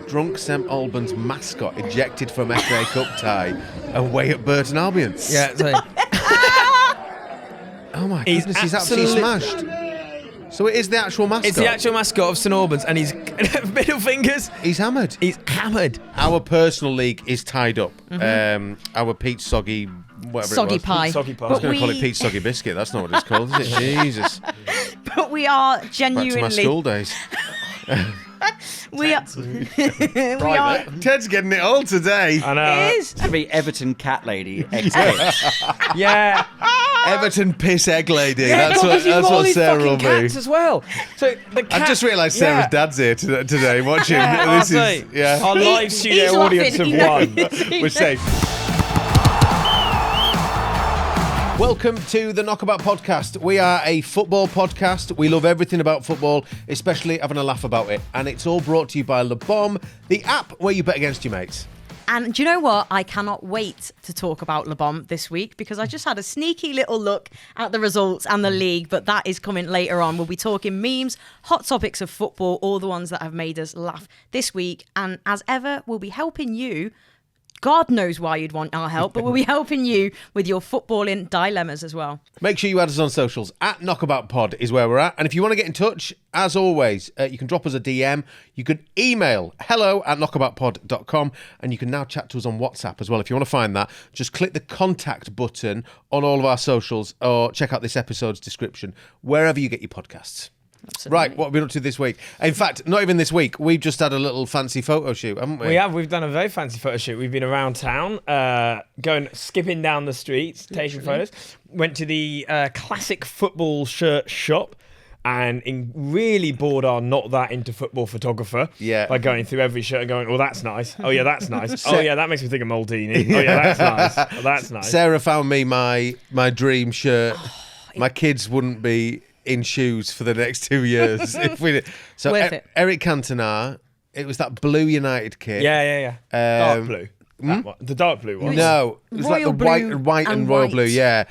drunk St Albans mascot ejected from FA Cup tie away at Burton Albion. Yeah, so Oh my goodness, he's absolutely smashed. So it is the actual mascot? it's the actual mascot of St Albans, and he's middle fingers. He's hammered. He's hammered. Our personal league is tied up. Our peach soggy, whatever Soggy it was. pie. Soggy pie. I was going to call it peach soggy biscuit. That's not what it's called, is it? Jesus. But we are Back genuinely... to my school days. We are... Ted's getting it all today. I know. It is. It's going to be Everton cat lady, ex-kids. Yeah. Everton piss egg lady. Yeah, That's because you've got all what these Sarah will fucking be. cats as well. So the cat, I've just realised Sarah's yeah. dad's here today watching. Yeah, This is Our live studio he's audience laughing, of he one. knows. We're safe. Welcome to the Knockabout Podcast. We are a football podcast. We love everything about football, especially having a laugh about it. And it's all brought to you by Le Bomb, the app where you bet against your mates. And do you know what? I cannot wait to talk about Le Bomb this week because I just had a sneaky little look at the results and the league, but that is coming later on. We'll be talking memes, hot topics of football, all the ones that have made us laugh this week. And as ever, we'll be helping you. God knows why you'd want our help, but we'll be helping you with your footballing dilemmas as well. Make sure you add us on socials. At Knockabout Pod is where we're at. And if you want to get in touch, as always, you can drop us a DM. You can email hello@knockaboutpod.com. And you can now chat to us on WhatsApp as well. If you want to find that, just click the contact button on all of our socials or check out this episode's description, wherever you get your podcasts. Absolutely. Right, what have we been up to this week? In fact, not even this week. We've just had a little fancy photo shoot, haven't we? We've done a very fancy photo shoot. We've been around town, skipping down the streets, taking photos. Went to the classic football shirt shop and really bored our not that into football photographer by going through every shirt and going, oh, that's nice. Oh, yeah, that's nice. Oh, yeah, that makes me think of Maldini. Oh, yeah, that's nice. Oh, that's nice. Sarah found me my dream shirt. My kids wouldn't be in shoes for the next 2 years if we did. So Eric Cantona, it was that blue United kit. Yeah. Dark blue. That one. The dark blue one. No, it was like the white and royal blue. Yeah.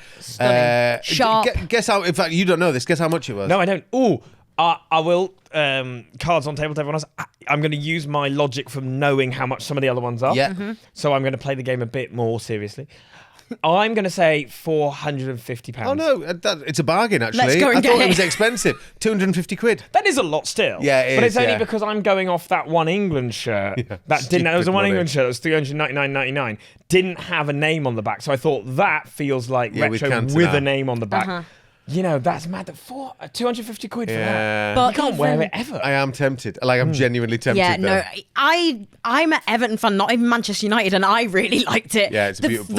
Sharp. Guess how? In fact, you don't know this. Guess how much it was? No, I don't. Oh, I will. Cards on table to everyone else. I'm going to use my logic from knowing how much some of the other ones are. Yeah. So I'm going to play the game a bit more seriously. I'm going to say £450. Oh no, it's a bargain actually. Let's go and I get thought it it. was expensive. 250 quid. That is a lot still. Yeah, it but is, it's only yeah. because I'm going off that one England shirt. There was a one money. England shirt that was $399.99. Didn't have a name on the back, so I thought that feels like with retro Cantona. with a name on the back. You know, that's mad. 250 quid for that. But You can't wear it ever. I am tempted. Like I'm genuinely tempted. Yeah, though. no, I'm an Everton fan, not even Manchester United, and I really liked it. Yeah, it's a beautiful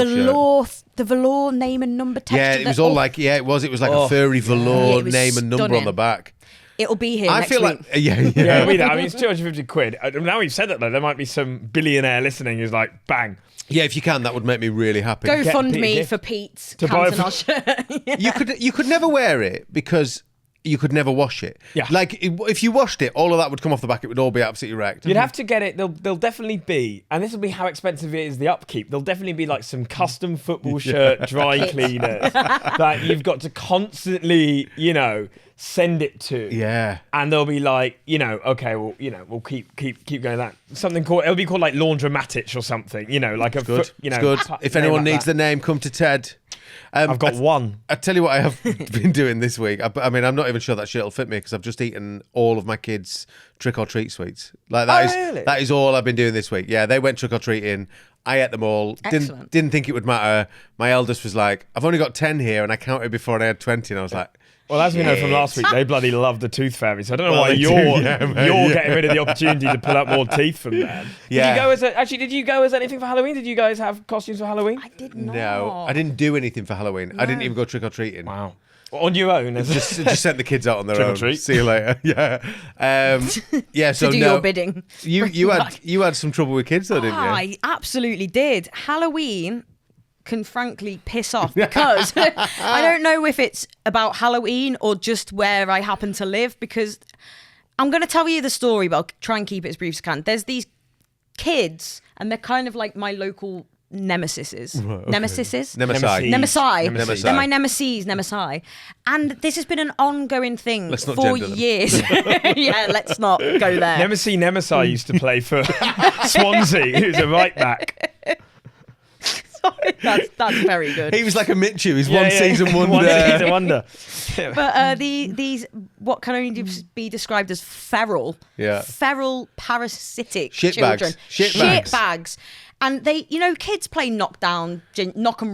shirt. The velour name and number texture. Yeah, it was all like it was like a furry velour it was name and number on stunning. the back. It'll be here I next feel week. like yeah. Yeah, I mean, it's 250 quid. Now you've said that, though, there might be some billionaire listening who's like, bang. Yeah, if you can, that would make me really happy. Go Get fund Pete a me gift. for Pete's To buy Cantona shirt. Yeah. You could never wear it because you could never wash it. Yeah. Like if you washed it, all of that would come off the back. It would all be absolutely wrecked. You'd have to get it. There'll definitely be, and this will be how expensive it is, the upkeep. There'll definitely be like some custom football shirt dry cleaners that you've got to constantly, send it to. Yeah. And they'll be like, okay, well, we'll keep going that. Something called, it'll be called like laundromatic or something, like a Good. foot, It's good. If anyone needs the name, come to Ted. I've got one. I tell you what I have been doing this week. I mean, I'm not even sure that shit will fit me because I've just eaten all of my kids' trick or treat sweets. Like Really? that is all I've been doing this week. Yeah, they went trick or treating. I ate them all. Excellent. Didn't think it would matter. My eldest was like, "I've only got 10 here," and I counted before and I had 20, and I was like, Well, as we know from last week, they bloody love the tooth fairy. So I don't know why they you're do, yeah, mate, you're getting rid of the opportunity to pull up more teeth from them. Yeah. Did you go as anything for Halloween? Did you guys have costumes for Halloween? I did not. No, I didn't do anything for Halloween. I didn't even go trick or treating. Wow. On your own? Just sent the kids out on their Trick or own. treat. See you later. Yeah, yeah. So to do no, your bidding. You had some trouble with kids though, didn't you? I absolutely did. Halloween can frankly piss off because I don't know if it's about Halloween or just where I happen to live, because I'm going to tell you the story, but I'll try and keep it as brief as I can. There's these kids and they're kind of like my local nemesises. okay. Nemesises? Nemesi. Nemesi. They're my nemesis, nemesi. And this has been an ongoing thing Let's not for gender them. years. Yeah, let's not go there. Nemesi used to play for Swansea, who's a right back. Sorry, that's very good. He was like a Mitchell. He's one season wonder. One season wonder. But these what can only be described as feral parasitic children. Shit bags. And they, kids play knock and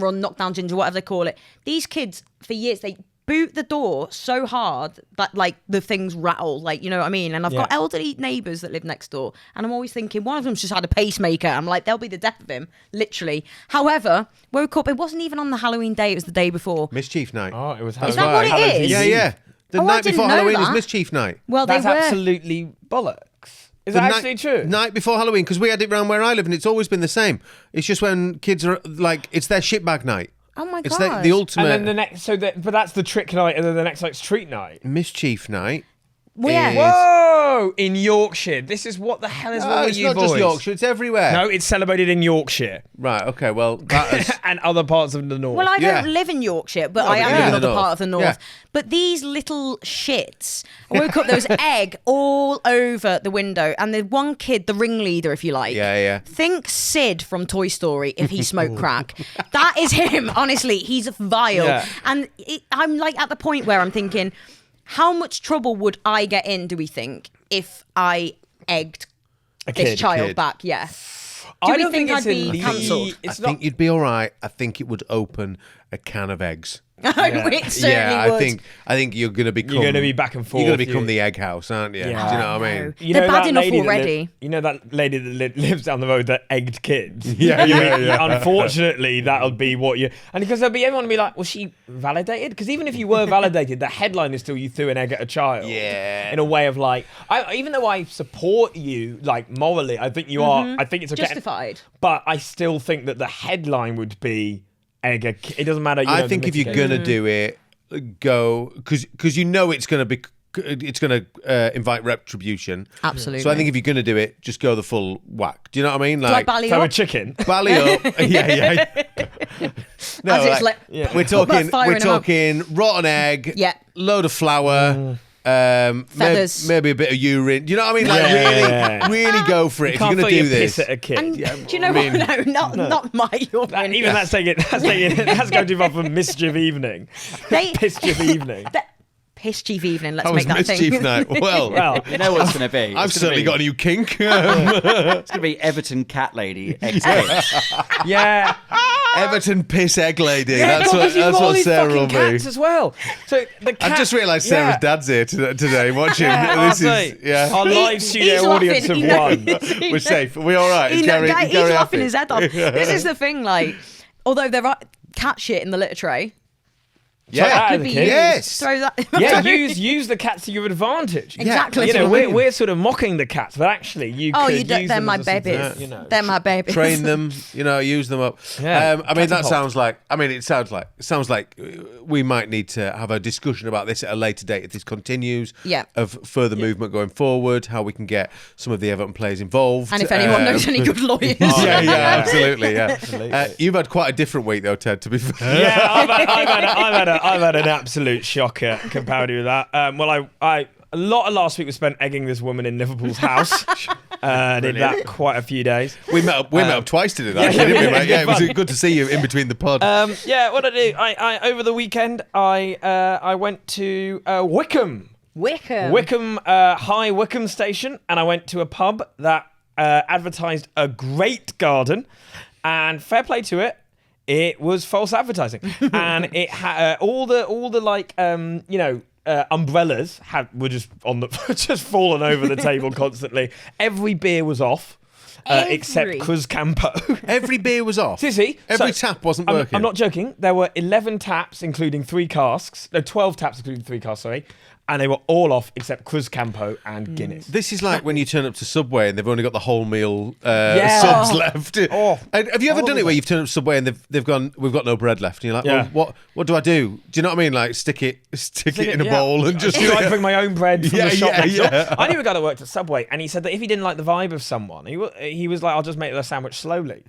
run, knock down ginger, whatever they call it. These kids, for years, they boot the door so hard that like the things rattle, like, you know what I mean? And I've got elderly neighbours that live next door, and I'm always thinking one of them's just had a pacemaker. I'm like, they'll be the death of him, literally. However, woke up, it wasn't even on the Halloween day, it was the day before. Mischief night. Oh, it was Is that what it is? Yeah. The I night didn't before know Halloween that. is Mischief night. Well, That's they were. absolutely bollocks. Is that actually true? Night before Halloween, because we had it round where I live, and it's always been the same. It's just when kids are like, it's their shitbag night. Oh my It's god! the ultimate And then the next, but that's the trick night, and then the next night's treat night. Mischief night. Well, yeah. is- Whoa! In Yorkshire, this is what the hell is wrong with it's you not boys? just Yorkshire, it's everywhere. No, it's celebrated in Yorkshire Right, okay, well, that is... and other parts of the north. Well, I Yeah. don't live in Yorkshire, but No, I but am you in live in the another north. part of the north. Yeah. But these little shits, I woke up, there was egg all over the window, and the one kid, the ringleader, if you like. Yeah. Think Sid from Toy Story if he smoked crack. That is him, honestly. He's vile. Yeah. And I'm like at the point where I'm thinking, how much trouble would I get in, do we think, if I egged this child kid. back? Yeah. I we don't think think I'd it's be illegal. cancelled? I think you'd be all right. I think it would open a can of eggs. It certainly would. I think you're going to become... You're going to be back and forth. You're going to become the egg house, aren't you? Yeah. Do you know what I mean? You They're know bad that enough lady that already. you know that lady that lives down the road that egged kids? Yeah. Unfortunately, that'll be what you... And because everyone will be like, was she validated? Because even if you were validated, the headline is still you threw an egg at a child. Yeah. In a way of like... even though I support you, like, morally, I think you are... I think it's okay. Justified. But I still think that the headline would be egg a kid. It doesn't matter. I think if you're going to do it, go... Because you know it's going to be... It's going to invite retribution. Absolutely. So I think if you're going to do it, just go the full whack. Do you know what I mean? Do I Like, bally So a up? chicken. bally up. Yeah. No, As it's we're talking. firing We're them up. talking rotten egg. Yeah. Load of flour. Feathers. Maybe a bit of urine. Do you know what I mean? Like Yeah. really go for it. If you're Can't going throw to do your this, piss at a kid. And Yeah, do you know I mean- what? No, not my urine. Even that's going too far for mischief evening. Mischief evening. Mischief evening. Let's that was make that mischief thing. night. Well, Well, You know what's going to be? I've certainly got a new kink. It's going to be Everton cat lady eggs kids. yeah. Everton piss egg lady. Yeah, That's because you've got all what these Sarah will fucking be. cats as well. So the cat, I've just realised Sarah's yeah. dad's here today watching. Yeah, This is Our live he's studio audience laughing, of he one. knows. we're safe. Are we all right? Is He's Gary laughing happy? his head off. This is the thing, like, although there are cat shit in the litter tray, Chuck that Yeah. at could the be kid. Yes. Throw that. Yeah, use the cats to your advantage. Exactly. You know, That's what I we're, mean. we're sort of mocking the cats, but actually, you Oh, could you don't. use They're them my as a sort of, babies. you know. They're my babies. Train them, use them up. Yeah, I mean, that catapult. sounds like. I mean, it sounds like we might need to have a discussion about this at a later date if this continues. Yeah. Of further movement going forward, how we can get some of the Everton players involved, And if anyone knows any good lawyers, yeah, absolutely, yeah. You've had quite a different week though, Ted. To be fair. Yeah, I've had an absolute shocker comparatively with that. Well, I a lot of last week was spent egging this woman in Liverpool's house. Did that quite a few days. We met up twice to do that, yeah, didn't we, yeah, mate? Yeah, it was fun. good to see you in between the pod. Yeah, what did I do? I over the weekend I went to Wycombe. Wycombe High Wycombe Station, and I went to a pub that advertised a great garden, and fair play to it. It was false advertising, and it had all the like umbrellas were just on the just falling over the table constantly. Every beer was off. Except Cruz Campo. Every beer was off. Seriously? Every tap wasn't working. I'm not joking. There were 11 taps, including 3 casks. No, 12 taps, including 3 casks, sorry. And they were all off except Cruz Campo and Guinness. This is like when you turn up to Subway and they've only got the whole meal Yeah. subs left. Oh. And have you ever done it where you've turned up to Subway and they've gone, we've got no bread left? And you're like, Yeah. well, what do I do? Do you know what I mean? Like stick it in a bowl and just... Do I bring my own bread from Yeah, the shop yeah, next door? yeah. I knew a guy that worked at Subway, and he said that if he didn't like the vibe of someone, he was like, I'll just make the sandwich slowly.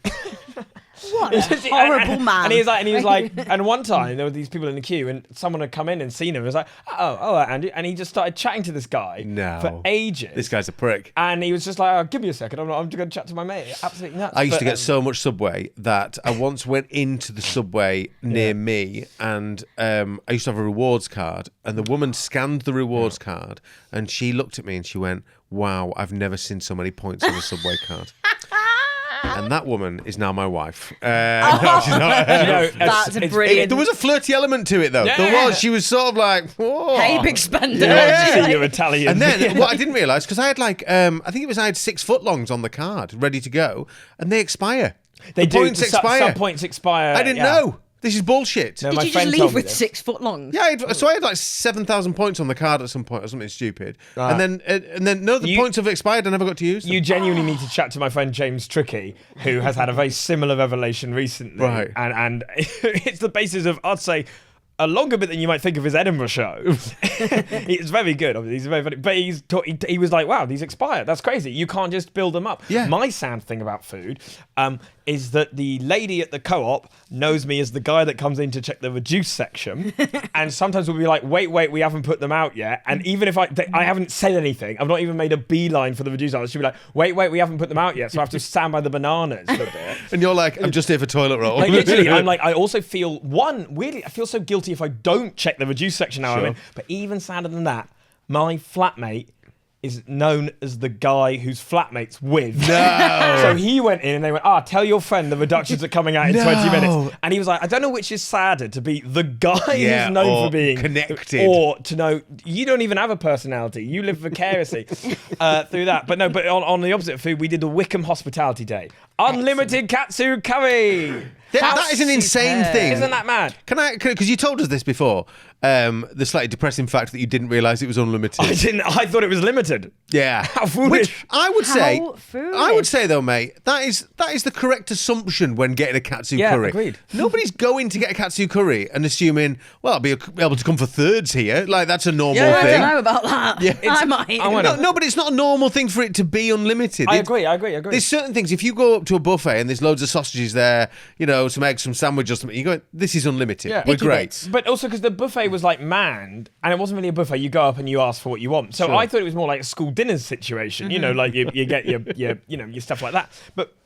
What a horrible man. And he was like, and one time there were these people in the queue, and someone had come in and seen him. It was like, oh, all right, Andy. And he just started chatting to this guy for ages. This guy's a prick. And he was just like, oh, give me a second. I'm going to chat to my mate. Absolutely nuts. I used to get so much Subway that I once went into the Subway near me, and I used to have a rewards card, and the woman scanned the rewards card, and she looked at me and she went, wow, I've never seen so many points on a Subway card. And that woman is now my wife. No, she's not. That's brilliant. There was a flirty element to it, though. Yeah. There was. She was sort of like, whoa. Hey, big spender. Yeah, you're Italian. And then what I didn't realise, because I had I think I had 6 footlongs on the card ready to go, and they expire. They do. Points expire. Some points expire. I didn't know. This is bullshit. No, Did my you just friend leave told me with this. 6 foot long? Yeah, I had like 7,000 points on the card at some point or something stupid. And then the points have expired. I never got to use them. You genuinely need to chat to my friend James Tricky, who has had a very similar revelation recently. Right. And it's the basis of, I'd say, a longer bit than you might think of his Edinburgh show. It's very good. Obviously, he's very funny. But he was like, wow, these expire. That's crazy. You can't just build them up. Yeah. My sad thing about food is that the lady at the co-op knows me as the guy that comes in to check the reduced section. And sometimes we'll be like, wait, we haven't put them out yet. And even if I haven't said anything, I've not even made a beeline for the reduced section, she'll be like, wait, we haven't put them out yet. So I have to stand by the bananas for a bit. And you're like, I'm just here for toilet roll. Like, literally, I'm like, I also feel, weirdly, I feel so guilty if I don't check the reduced section now. Sure. I'm in. But even sadder than that, my flatmate is known as the guy whose flatmate's with. No. So he went in and they went, tell your friend the reductions are coming out in 20 minutes. And he was like, I don't know which is sadder, to be the guy who's known or for being connected, or to know you don't even have a personality. You live vicariously through that. But no, but on the opposite of food, we did the Wycombe Hospitality Day. Unlimited katsu curry. That is an insane thing. Isn't that mad? Because you told us this before, the slightly depressing fact that you didn't realise it was unlimited. I didn't. I thought it was limited. Yeah. How foolish. Which I would say, How foolish. though, mate, that is the correct assumption when getting a katsu Yeah, curry. agreed. Nobody's going to get a katsu curry and assuming, well, I'll be able to come for thirds here. Like, that's a normal I thing. don't know about that. Yeah, I might. No, but it's not a normal thing for it to be unlimited. I agree. There's certain things. If you go up to a buffet and there's loads of sausages there, some eggs, some sandwich or something, you go, this is unlimited. Yeah. We're Picky great. bits. But also because the buffet was like manned, and it wasn't really a buffet. You go up and you ask for what you want. So Sure. I thought it was more like a school dinners situation. Like you get your stuff like that. But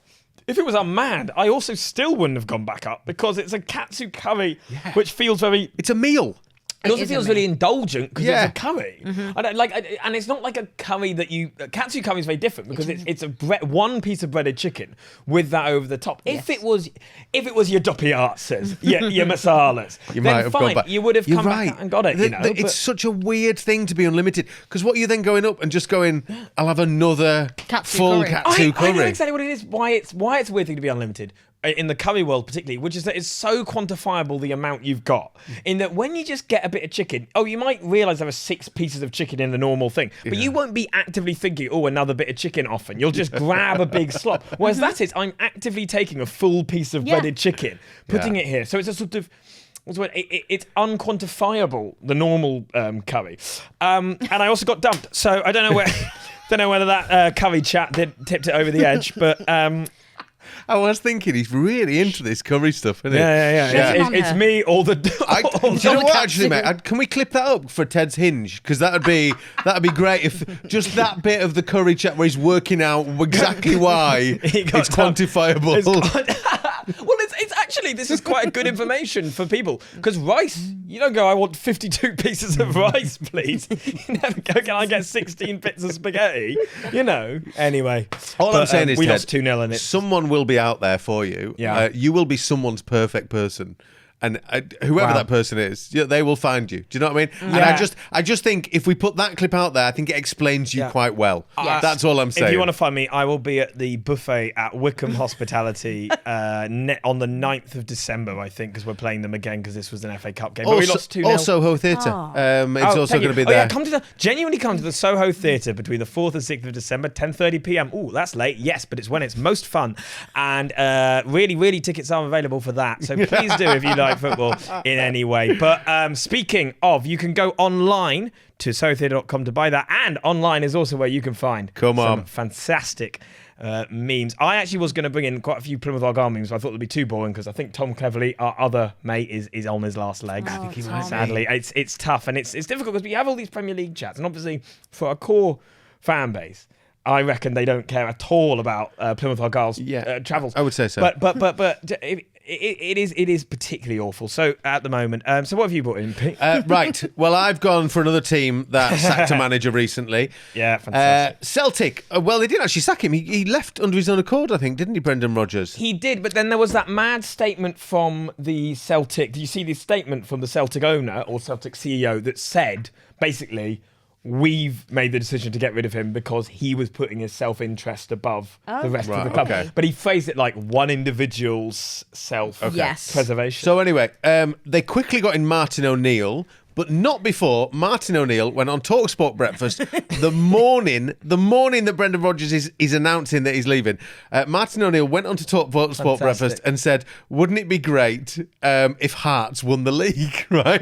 if it was unmanned, I also still wouldn't have gone back up because it's a katsu curry, which feels very. It's a meal. It also is a feels meal. really indulgent because Yeah. it's a curry. I don't and it's not like a curry that you. Katsu curry is very different because it's one piece of breaded chicken with that over the top. If it was your dopiazzas, your masalas, You then might have fine, gone back. you would have You're come right. back out and got it. It's but- such a weird thing to be unlimited. Because what you're then going up and just going, I'll have another Katsu full curry. katsu curry. I know exactly what it is. Why it's a weird thing to be unlimited in the curry world, particularly, which is that it's so quantifiable the amount you've got. In that when you just get a bit of chicken, you might realise there are 6 pieces of chicken in the normal thing, but you won't be actively thinking, another bit of chicken often. You'll just grab a big slop. Whereas that is, I'm actively taking a full piece of breaded chicken, putting it here. So it's a sort of. It's unquantifiable, the normal curry, and I also got dumped. So I don't know whether that curry chat tipped it over the edge, but I was thinking he's really into this curry stuff, isn't he? yeah. on It's her. me all the. Do all you know the what, katsu. actually, mate? Can we clip that up for Ted's Hinge? Because that'd be great if just that bit of the curry chat where he's working out exactly why He got it's dumped. quantifiable. Well, it's actually, this is quite good information for people because rice, you don't go, I want 52 pieces of rice, please. You never go, can I get 16 bits of spaghetti? Anyway. All I'm saying is, we Ted, lost 2-0 in it. someone will be out there for you. Yeah. You will be someone's perfect person. And whoever Wow. that person is, they will find you. Do you know what I mean? And Yeah. I just think if we put that clip out there, I think it explains you Yeah. quite well. Yes. That's all I'm saying. If you want to find me, I will be at the buffet at Wycombe Hospitality on the 9th of December, I think, because we're playing them again because this was an FA Cup game. But we lost 2-0. Soho Theatre. It's also thank going to you. be there. Genuinely come to the Soho Theatre between the 4th and 6th of December, 10:30 p.m. Ooh, that's late. Yes, but it's when it's most fun. And really, really tickets are available for that. So please do if you like. like football in any way. But speaking of, you can go online to sotheatre.com to buy that, and online is also where you can find some fantastic memes. I actually was going to bring in quite a few Plymouth Argyle memes, but I thought they'd be too boring because I think Tom Cleverley, our other mate, is on his last legs. I think he might. Sadly, it's tough and it's difficult because we have all these Premier League chats, and obviously for a core fan base, I reckon they don't care at all about Plymouth Argyle's travels. I would say so. But it is particularly awful. So at the moment, so what have you brought in, Pete? Right. Well, I've gone for another team that sacked a manager recently. Yeah, fantastic. Celtic. Well, they didn't actually sack him. He left under his own accord, I think, didn't he, Brendan Rodgers? He did, but then there was that mad statement from the Celtic. Did you see this statement from the Celtic owner or Celtic CEO that said, basically, we've made the decision to get rid of him because he was putting his self-interest above the rest of the club. Okay. But he phrased it like one individual's self-preservation. So anyway, they quickly got in Martin O'Neill, but not before Martin O'Neill went on TalkSport Breakfast the morning that Brendan Rodgers is announcing that he's leaving. Martin O'Neill went on to TalkSport Breakfast and said, wouldn't it be great if Hearts won the league, right?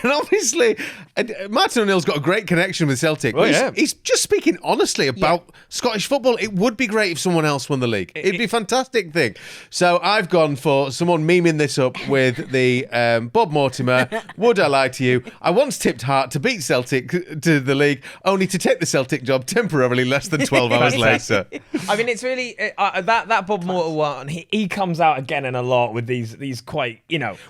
And obviously, Martin O'Neill's got a great connection with Celtic. He's just speaking honestly about Scottish football. It would be great if someone else won the league. It'd be a fantastic thing. So I've gone for someone memeing this up with the Bob Mortimer, would I lie to you? I once tipped Hart to beat Celtic to the league, only to take the Celtic job temporarily less than 12 hours later. I mean, it's really that Bob Mortimer one. He comes out again and a lot with these quite,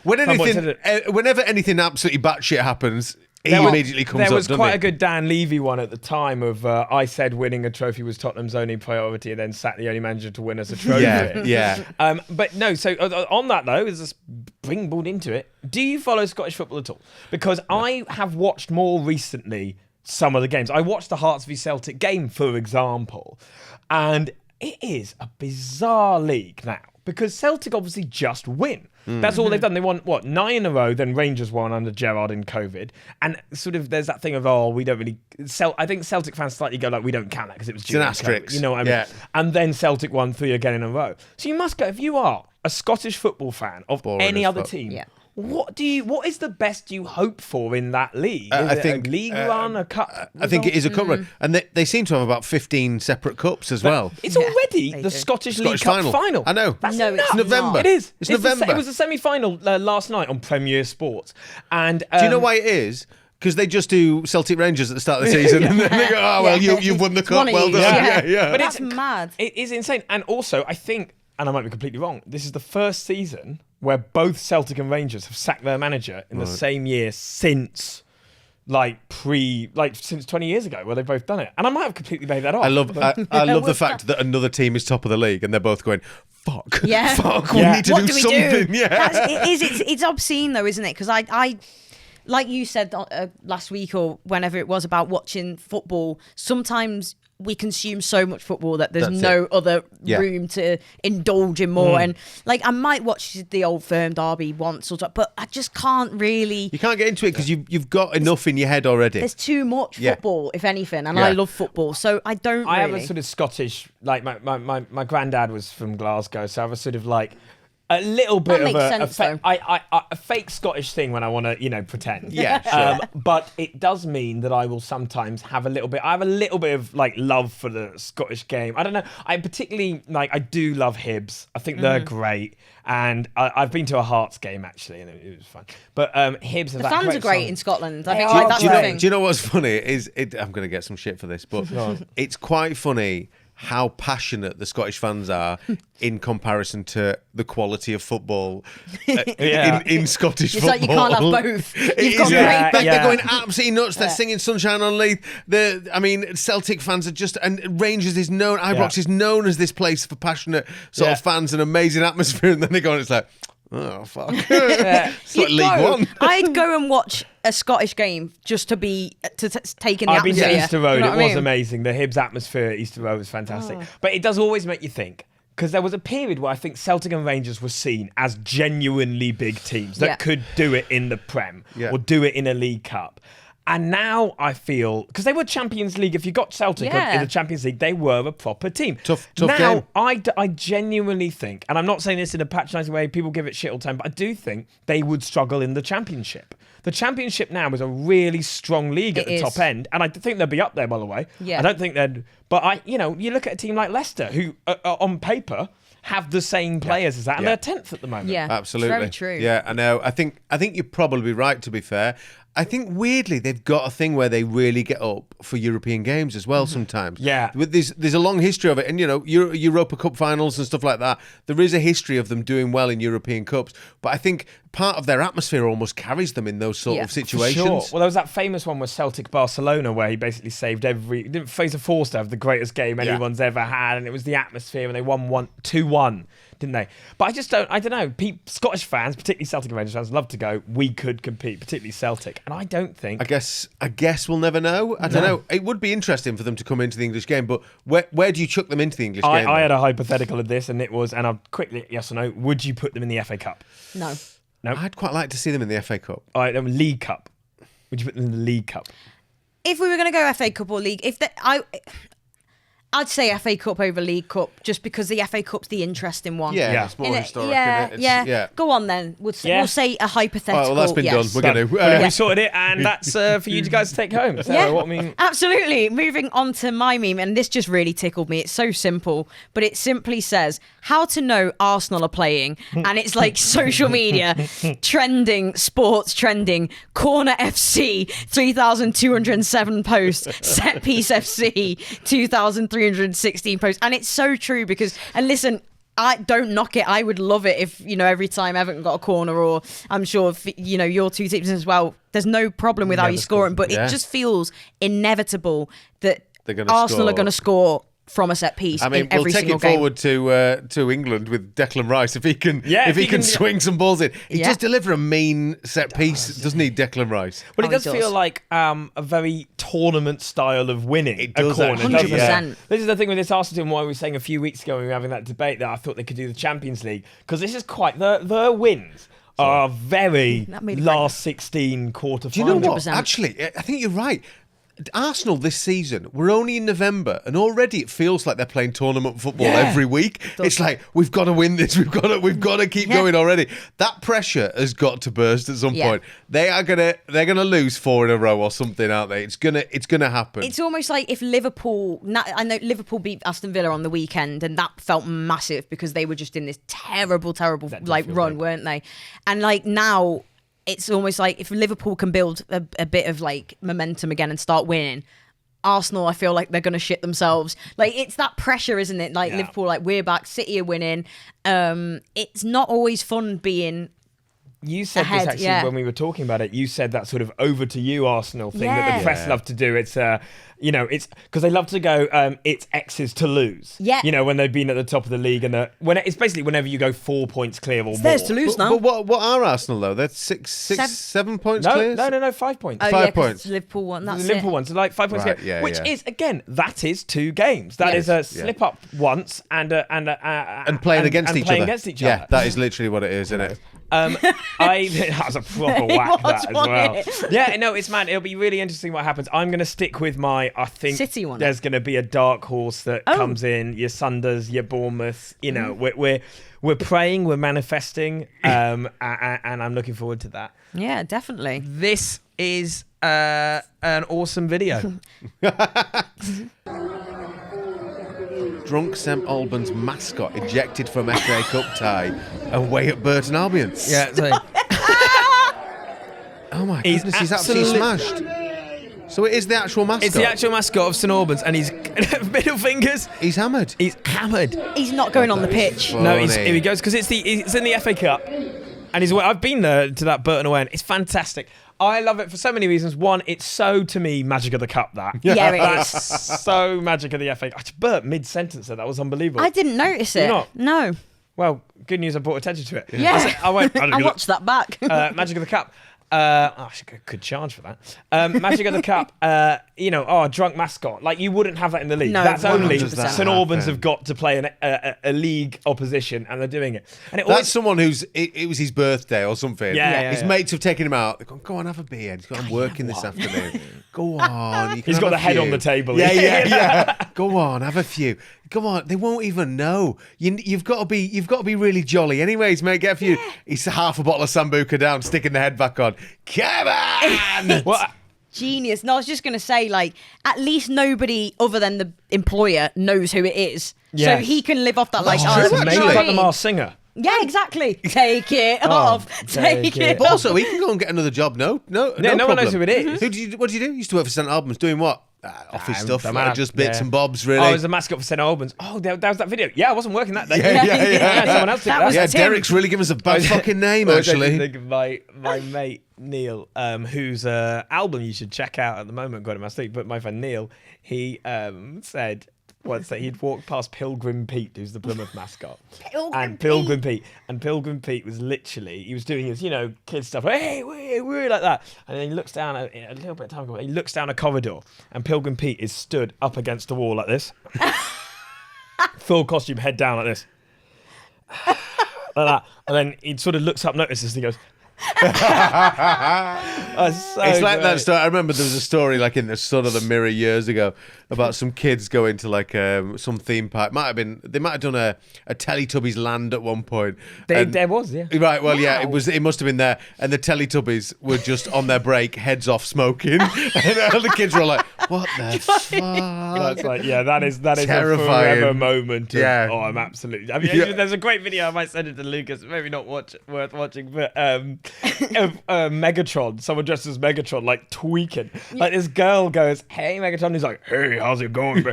Whenever anything absolutely batshit happens, he immediately comes up. There was doesn't quite he? a good Dan Levy one at the time of I said winning a trophy was Tottenham's only priority, and then sacked the only manager to win us a trophy. Yeah. But no. So on that though, is this springboard into it? Do you follow Scottish football at all? Because I have watched more recently some of the games. I watched the Hearts v Celtic game, for example, and it is a bizarre league now because Celtic obviously just win. That's all they've done. They won, 9 in a row, then Rangers won under Gerrard in COVID. And sort of there's that thing of, we don't really... I think Celtic fans slightly go like, we don't count that because it was during asterisk. COVID. You know what I mean? Yeah. And then Celtic won 3 again in a row. So you must go, if you are a Scottish football fan of any other team... What is the best you hope for in that league? I think a league run, a cup. I think it is a cup run, and they seem to have about 15 separate cups as well. It's already the Scottish League Cup final. I know. That's it's November. It is. It's November. It was the semi-final last night on Premier Sports. And do you know why it is? Because they just do Celtic Rangers at the start of the season, and then they go, you've won the cup. Well done. Yeah. But that's mad. It is insane. And also, I think, and I might be completely wrong, this is the first season where both Celtic and Rangers have sacked their manager in the same year since since 20 years ago, where they've both done it. And I might have completely made that off. I love the fact that another team is top of the league and they're both going, fuck, we need to do something. It's obscene though, isn't it? Because I like you said last week or whenever it was about watching football, sometimes we consume so much football that there's no other room to indulge in more. And I might watch the Old Firm derby once or twice, but I just can't really. You can't get into it because you've got enough in your head already. There's too much football, if anything, and I love football, so I don't. I have a sort of Scottish, my granddad was from Glasgow, so I have a sort of a little bit of a fake Scottish thing when I want to, pretend. Yeah, sure. But it does mean that I will sometimes have a little bit. I have a little bit of love for the Scottish game. I don't know. I particularly I do love Hibs. I think they're great, and I've been to a Hearts game actually, and it was fun. But Hibs. The fans are great in Scotland. I think that's the thing. Do you know what's funny? I'm going to get some shit for this, but it's quite funny how passionate the Scottish fans are in comparison to the quality of football in Scottish football. It's like you can't have both. They're going absolutely nuts. They're singing Sunshine on Leith. Celtic fans are just... And Rangers is known... Ibrox is known as this place for passionate sort of fans and amazing atmosphere. And then they go and it's like... Oh, fuck. It's like League One. I'd go and watch a Scottish game just to take in the atmosphere. I've been to Easter Road. You know it was amazing. The Hibs atmosphere at Easter Road was fantastic. But it does always make you think, because there was a period where I think Celtic and Rangers were seen as genuinely big teams that could do it in the Prem or do it in a League Cup. And now I feel, because they were Champions League, if you got Celtic in the Champions League, they were a proper team. Tough now, game. I genuinely think, and I'm not saying this in a patronising way, people give it shit all the time, but I do think they would struggle in the Championship. The Championship now is a really strong league at the top end, and I think they'll be up there, by the way. Yeah. I don't think they'd, but you look at a team like Leicester, who on paper have the same players as that, and they're 10th at the moment. Yeah, Absolutely. Very true. Yeah, I know. I think you're probably right, to be fair. I think weirdly they've got a thing where they really get up for European games as well sometimes. Yeah. There's a long history of it, and Europa Cup finals and stuff like that. There is a history of them doing well in European Cups, but I think part of their atmosphere almost carries them in those sort of situations. Sure. Well, there was that famous one with Celtic Barcelona where he basically saved Fraser Forster have the greatest game anyone's ever had, and it was the atmosphere, and they won 2-1. Didn't they? But I don't know. Scottish fans, particularly Celtic and Rangers fans, love to go, we could compete, particularly Celtic. And I don't think... I guess we'll never know. I don't know. It would be interesting for them to come into the English game, but where do you chuck them into the English game? I had a hypothetical of this, and it was, and I'll quickly, yes or no, would you put them in the FA Cup? No. I'd quite like to see them in the FA Cup. All right, League Cup. Would you put them in the League Cup? If we were going to go FA Cup or League, I'd say FA Cup over League Cup, just because the FA Cup's the interesting one. Yeah. It's more historic. Yeah. Go on then. We'll say a hypothetical. Well, that's been done. We're going to. We sorted it, and that's for you guys to take home. So what I mean. Absolutely. Moving on to my meme, and this just really tickled me. It's so simple, but it simply says how to know Arsenal are playing, and it's like social media trending, sports trending, corner FC 3,207 posts, set piece FC 2,316 posts, and it's so true because, and listen, I don't knock it. I would love it if, every time Everton got a corner, or I'm sure if, your two teams as well, there's no problem with how you score them, but it just feels inevitable that Arsenal are going to score from a set piece. I mean, in every we'll take single it game. forward to England with Declan Rice if he can swing some balls in. He does deliver a mean set piece, doesn't he, Declan Rice? Well, it does feel like a very tournament style of winning. It does, a corner, doesn't it? 100%. This is the thing with this Arsenal team. Why we were saying a few weeks ago when we were having that debate that I thought they could do the Champions League, because this is quite the wins are very last 16 quarter finals. Do you know what? 100%. Actually, I think you're right. Arsenal this season, we're only in November, and already it feels like they're playing tournament football every week. It's like, we've got to win this, we've got to keep going already. That pressure has got to burst at some point. They're gonna lose 4 in a row or something, aren't they? It's gonna happen. It's almost like if Liverpool, I know Liverpool beat Aston Villa on the weekend, and that felt massive because they were just in this terrible run, weren't they? And now, it's almost like if Liverpool can build a bit of momentum again and start winning, Arsenal, I feel like they're going to shit themselves. It's that pressure, isn't it? Liverpool, we're back, City are winning. It's not always fun being You said ahead, this actually when we were talking about it. You said that sort of over to you Arsenal thing that the press love to do. It's it's because they love to go. It's X's to lose. Yeah. When they've been at the top of the league, and it's basically whenever you go 4 points clear or more. theirs to lose now. But what are Arsenal though? They're 7 points clear. No, 5 points. 5 points. Liverpool one. That's The Liverpool one, so 5 points Right, clear, yeah, which yeah. is again that is 2 games. That is a slip up once and Playing against each other. Yeah, that is literally what it is, isn't it? That was a proper whack was, that as wasn't well. it? Yeah, no, it's mad. It'll be really interesting what happens. I'm going to stick with I think City one. There's going to be a dark horse that comes in. Your Sunders, your Bournemouth. We're praying, we're manifesting, and I'm looking forward to that. Yeah, definitely. This is an awesome video. Drunk St Albans mascot ejected from FA Cup tie away at Burton Albion. Yeah, so Oh my goodness, he's absolutely smashed. So it is the actual mascot. it's the actual mascot of St Albans, and he's middle fingers. He's hammered. He's hammered. He's not going on the pitch. Funny. No, here he goes because it's in the FA Cup, and I've been there to that Burton away, and it's fantastic. I love it for so many reasons. One, it's so to me magic of the cup. Yeah, it is. That's so magic of the FA. I just burped mid-sentence there. That was unbelievable. I didn't notice it. You're not? No. Well, good news. I brought attention to it. Yeah. I went. I watched that back. Magic of the cup. I could charge for that. Magic of the Cup, drunk mascot. Like, you wouldn't have that in the league. No, That's only 100%. St Albans have got to play a league opposition, and they're doing it. And That's someone it was his birthday or something. Yeah. His mates have taken him out. They've gone, go on, have a beer. He's gone, I'm working this afternoon. Go on. You can He's have got a the head few. on the table. Yeah. Go on, have a few. Come on, they won't even know. You've got to be really jolly. Anyways, mate, get a few. He's half a bottle of Sambuca down, sticking the head back on. Come on. Well, Genius. No, I was just going to say, like, at least nobody other than the employer knows who it is. So Yes. he can live off that, like, That's oh, true, you know actually. what I like the mean? Masked Singer. Yeah, exactly. Take it off. Take it But off. also, he can go and get another job. No no one problem. knows who it is. What did you do? You used to work for St Albans, doing what? Office stuff, the man- just bits yeah. and bobs, really. Oh, I was the mascot for St Albans. Oh, that was that video. Yeah, I wasn't working that day. Yeah. Someone else did That that. was Yeah, Tim. Derek's really given us a bad fucking name, I was actually. think of my mate Neil, whose album you should check out at the moment. Got it last week, but my friend Neil, he said once that he'd walked past Pilgrim Pete, who's the Plymouth mascot, Pilgrim Pete was literally, he was doing his kid stuff, hey, we're like that, and then he looks down a little bit of time ago. He looks down a corridor, and Pilgrim Pete is stood up against the wall like this, full costume, head down like this. Like that, and then he sort of looks up, notices, and he goes. It's like that story. I remember there was a story like in the sort of the Mirror years ago about some kids going to like some theme park. They might have done a Teletubbies land at one point. There was, yeah. Right, well, yeah, it must have been there. And the Teletubbies were just on their break, heads off smoking. And all the kids were like, what the fuck? That's like, yeah, that is Terrifying. a forever moment. Yeah. Oh, I'm absolutely. I mean, Yeah. there's a great video. I might send it to Lucas. Maybe not worth watching, but of Megatron. Someone dressed as Megatron, like tweaking. Like this girl goes, "Hey, Megatron." He's like, "Hey, how's it going?"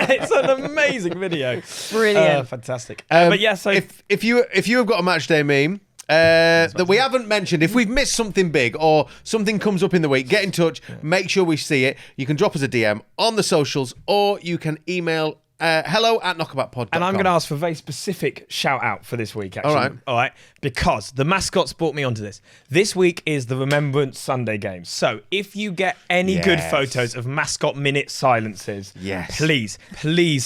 It's an amazing video. Brilliant. Fantastic. But yeah, so if you have got a match day meme that we haven't mentioned, if we've missed something big or something comes up in the week, get in touch. Make sure we see it. You can drop us a DM on the socials, or you can email hello@knockaboutpod.com. And I'm going to ask for a very specific shout out for this week, actually. All right. Because the mascots brought me onto this. This week is the Remembrance Sunday game. So if you get any good Yes. photos of mascot minute silences, Yes. please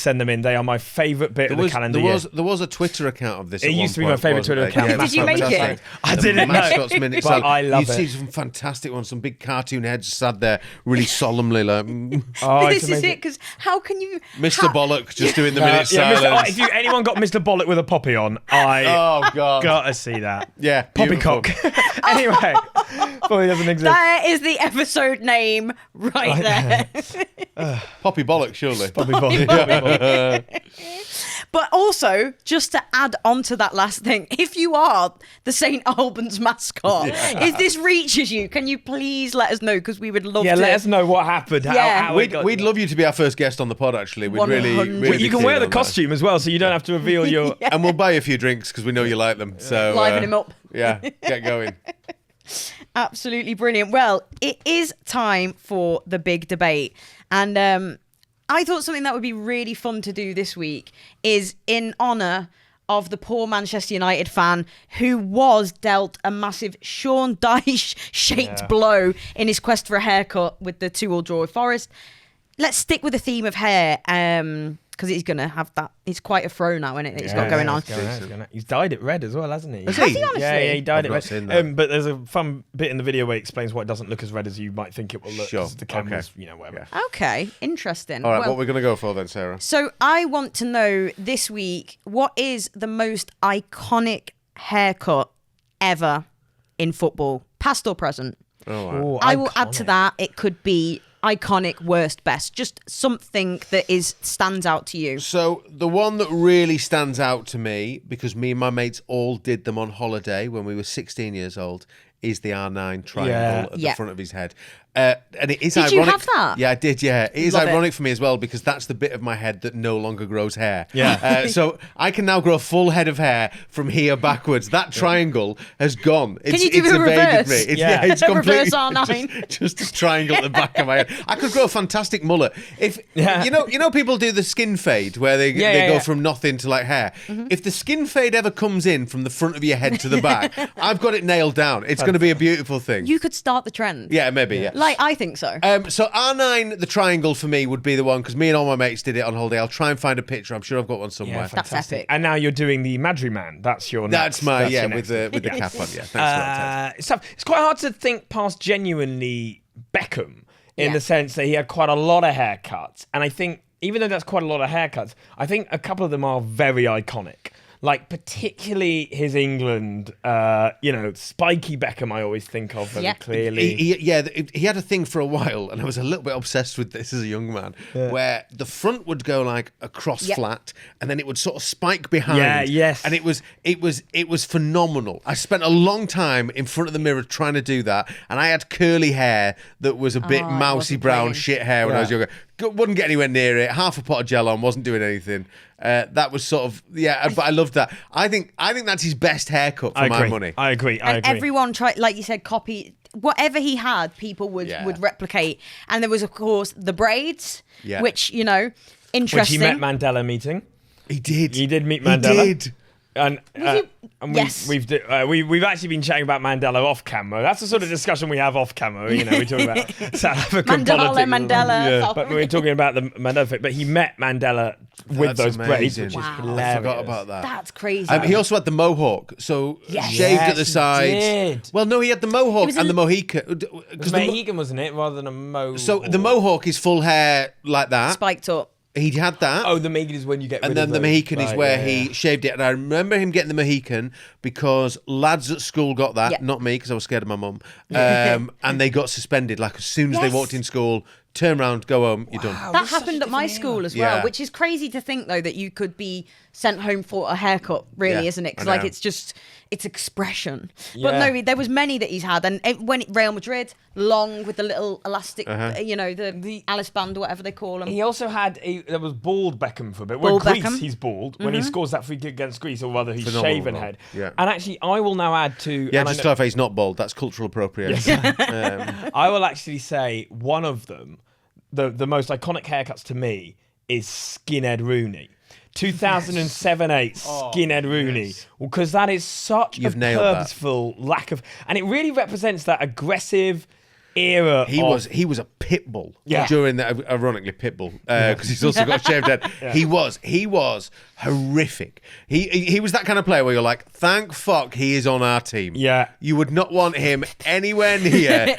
send them in. They are my favourite bit of the calendar year. There was a Twitter account of this. It at used to one be my point, favourite wasn't Twitter it? account. Yeah, Did you make it? fantastic. I The didn't know. Mascots Minute But Silence. I love You it. see some fantastic ones, some big cartoon heads sat there really solemnly, like Oh, it's This is amazing. it, because how can you... Mr. Bollock just doing the minute Yeah, silence. if anyone got Mr. Bollock with a poppy on, I Oh god. gotta see that. Yeah, Poppycock. beautiful. Anyway, probably doesn't exist. There is the episode name right there. Poppy Bollock, surely. Poppy Bollock. But also, just to add on to that last thing, if you are the St. Albans mascot, if this reaches you, can you please let us know? Because we would love Yeah, to. let us know what happened. Yeah. How it got- We'd love you to be our first guest on the pod. Actually, we'd really 100%. be You can keen wear the on that. costume as well, so you don't have to reveal your. And we'll buy you a few drinks because we know you like them. So Liven him up. Yeah, get going. Absolutely brilliant. Well, it is time for the big debate. And I thought something that would be really fun to do this week is in honour of the poor Manchester United fan who was dealt a massive Sean Dyche-shaped blow in his quest for a haircut with the 2-2 draw with Forest. Let's stick with the theme of hair, because he's going to have that. It's quite a throw now, isn't it, that he's got going on. He's dyed it red as well, hasn't he? Has he? honestly? Yeah, he dyed I've it not red. seen that. But there's a fun bit in the video where he explains why it doesn't look as red as you might think it will look. Sure. 'Cause the camera's, Okay. whatever. Yeah. Okay, interesting. All right, Well, what we're going to go for then, Sarah? so I want to know this week, what is the most iconic haircut ever in football, past or present? Oh, wow. Ooh, I will add to iconic. that. It could be iconic, worst, best, just something that stands out to you. So the one that really stands out to me, because me and my mates all did them on holiday when we were 16 years old, is the R9 triangle at Yeah. the front of his head. And it is Did you ironic. have that? Yeah, I did. Yeah, it is Love it. ironic for me as well because that's the bit of my head that no longer grows hair. Yeah. So I can now grow a full head of hair from here backwards. That triangle has gone. Can you do a evaded reverse? me. Yeah. It's completely Reverse R9. just a triangle at the back of my head. I could grow a fantastic mullet. If you know, people do the skin fade where they go from nothing to like hair. Mm-hmm. If the skin fade ever comes in from the front of your head to the back, I've got it nailed down. It's going to be a beautiful thing. You could start the trend. Yeah, maybe. Yeah. Like, I think so. So R9, the triangle for me would be the one because me and all my mates did it on holiday. I'll try and find a picture. I'm sure I've got one somewhere. That's epic. And now you're doing the Madry Man. That's your That's next. my That's your with next. the cap on. Yeah, thanks for that. Ted. It's tough. It's quite hard to think past genuinely Beckham in Yeah. the sense that he had quite a lot of haircuts. And I think, even though that's quite a lot of haircuts, I think a couple of them are very iconic. Like, particularly his England, spiky Beckham I always think of very Yeah. clearly. He had a thing for a while, and I was a little bit obsessed with this as a young man, where the front would go like across Yeah. flat, and then it would sort of spike behind. Yeah, yes. And it was phenomenal. I spent a long time in front of the mirror trying to do that, and I had curly hair that was a bit it mousy wasn't brown playing. shit hair when I was younger. Wouldn't get anywhere near it. Half a pot of gel on, wasn't doing anything. That was sort of but I loved that. I think that's his best haircut for my money. I agree. And everyone tried, like you said, copy whatever he had. People would replicate, and there was of course the braids, which Which interesting. he met Mandela meeting. He did. He did meet Mandela. He did. And Yes. we've actually been chatting about Mandela off camera. That's the sort of discussion we have off camera. We talk about South African politics. Mandela. South But we're talking about the Mandela thing. But he met Mandela with That's those braids, amazing. which Wow. is hilarious. I forgot about that. That's crazy. He also had the mohawk, so Yes. shaved at Yes, the he sides. did. Well, no, he had the mohawk was and a- the Mohican. It was Because the Mohican, wasn't it, rather than a mohawk? so the mohawk is full hair like that. Spiked up. He had that. Oh, the Mohican is when you get rid And then of the those. Mohican is Right, where yeah, he shaved it. And I remember him getting the Mohican because lads at school got that, Yeah. not me because I was scared of my mum. And they got suspended. Like as soon as they Yes. walked in school, turn around, go home, you're done. Wow. That was such a happened at my different school era. as well, Yeah. which is crazy to think though that you could be sent home for a haircut, really, Yeah, isn't it? Because I like know. it's just it's expression. Yeah. But no, there was many that he's had, and when Real Madrid, long with the little elastic, the Alice band or whatever they call them. He also had there was bald Beckham for a bit. Bald Greece, Beckham. he's bald. When he scores that free kick against Greece, or rather he's Phenomenal shaven goal. head. Yeah. And actually, I will now add to... Yeah, and I just know- clarify, he's not bald. That's cultural appropriation. I will actually say one of them, the most iconic haircuts to me, is Skinhead Rooney. 2007-8 Skinhead Rooney, because that is such You've a nailed that. purposeful lack of, and it really represents that aggressive era. He was a pit bull Yeah. during that, ironically pit bull because he's also got a shaved head. He was horrific. He was that kind of player where you're like, thank fuck he is on our team. Yeah. You would not want him anywhere near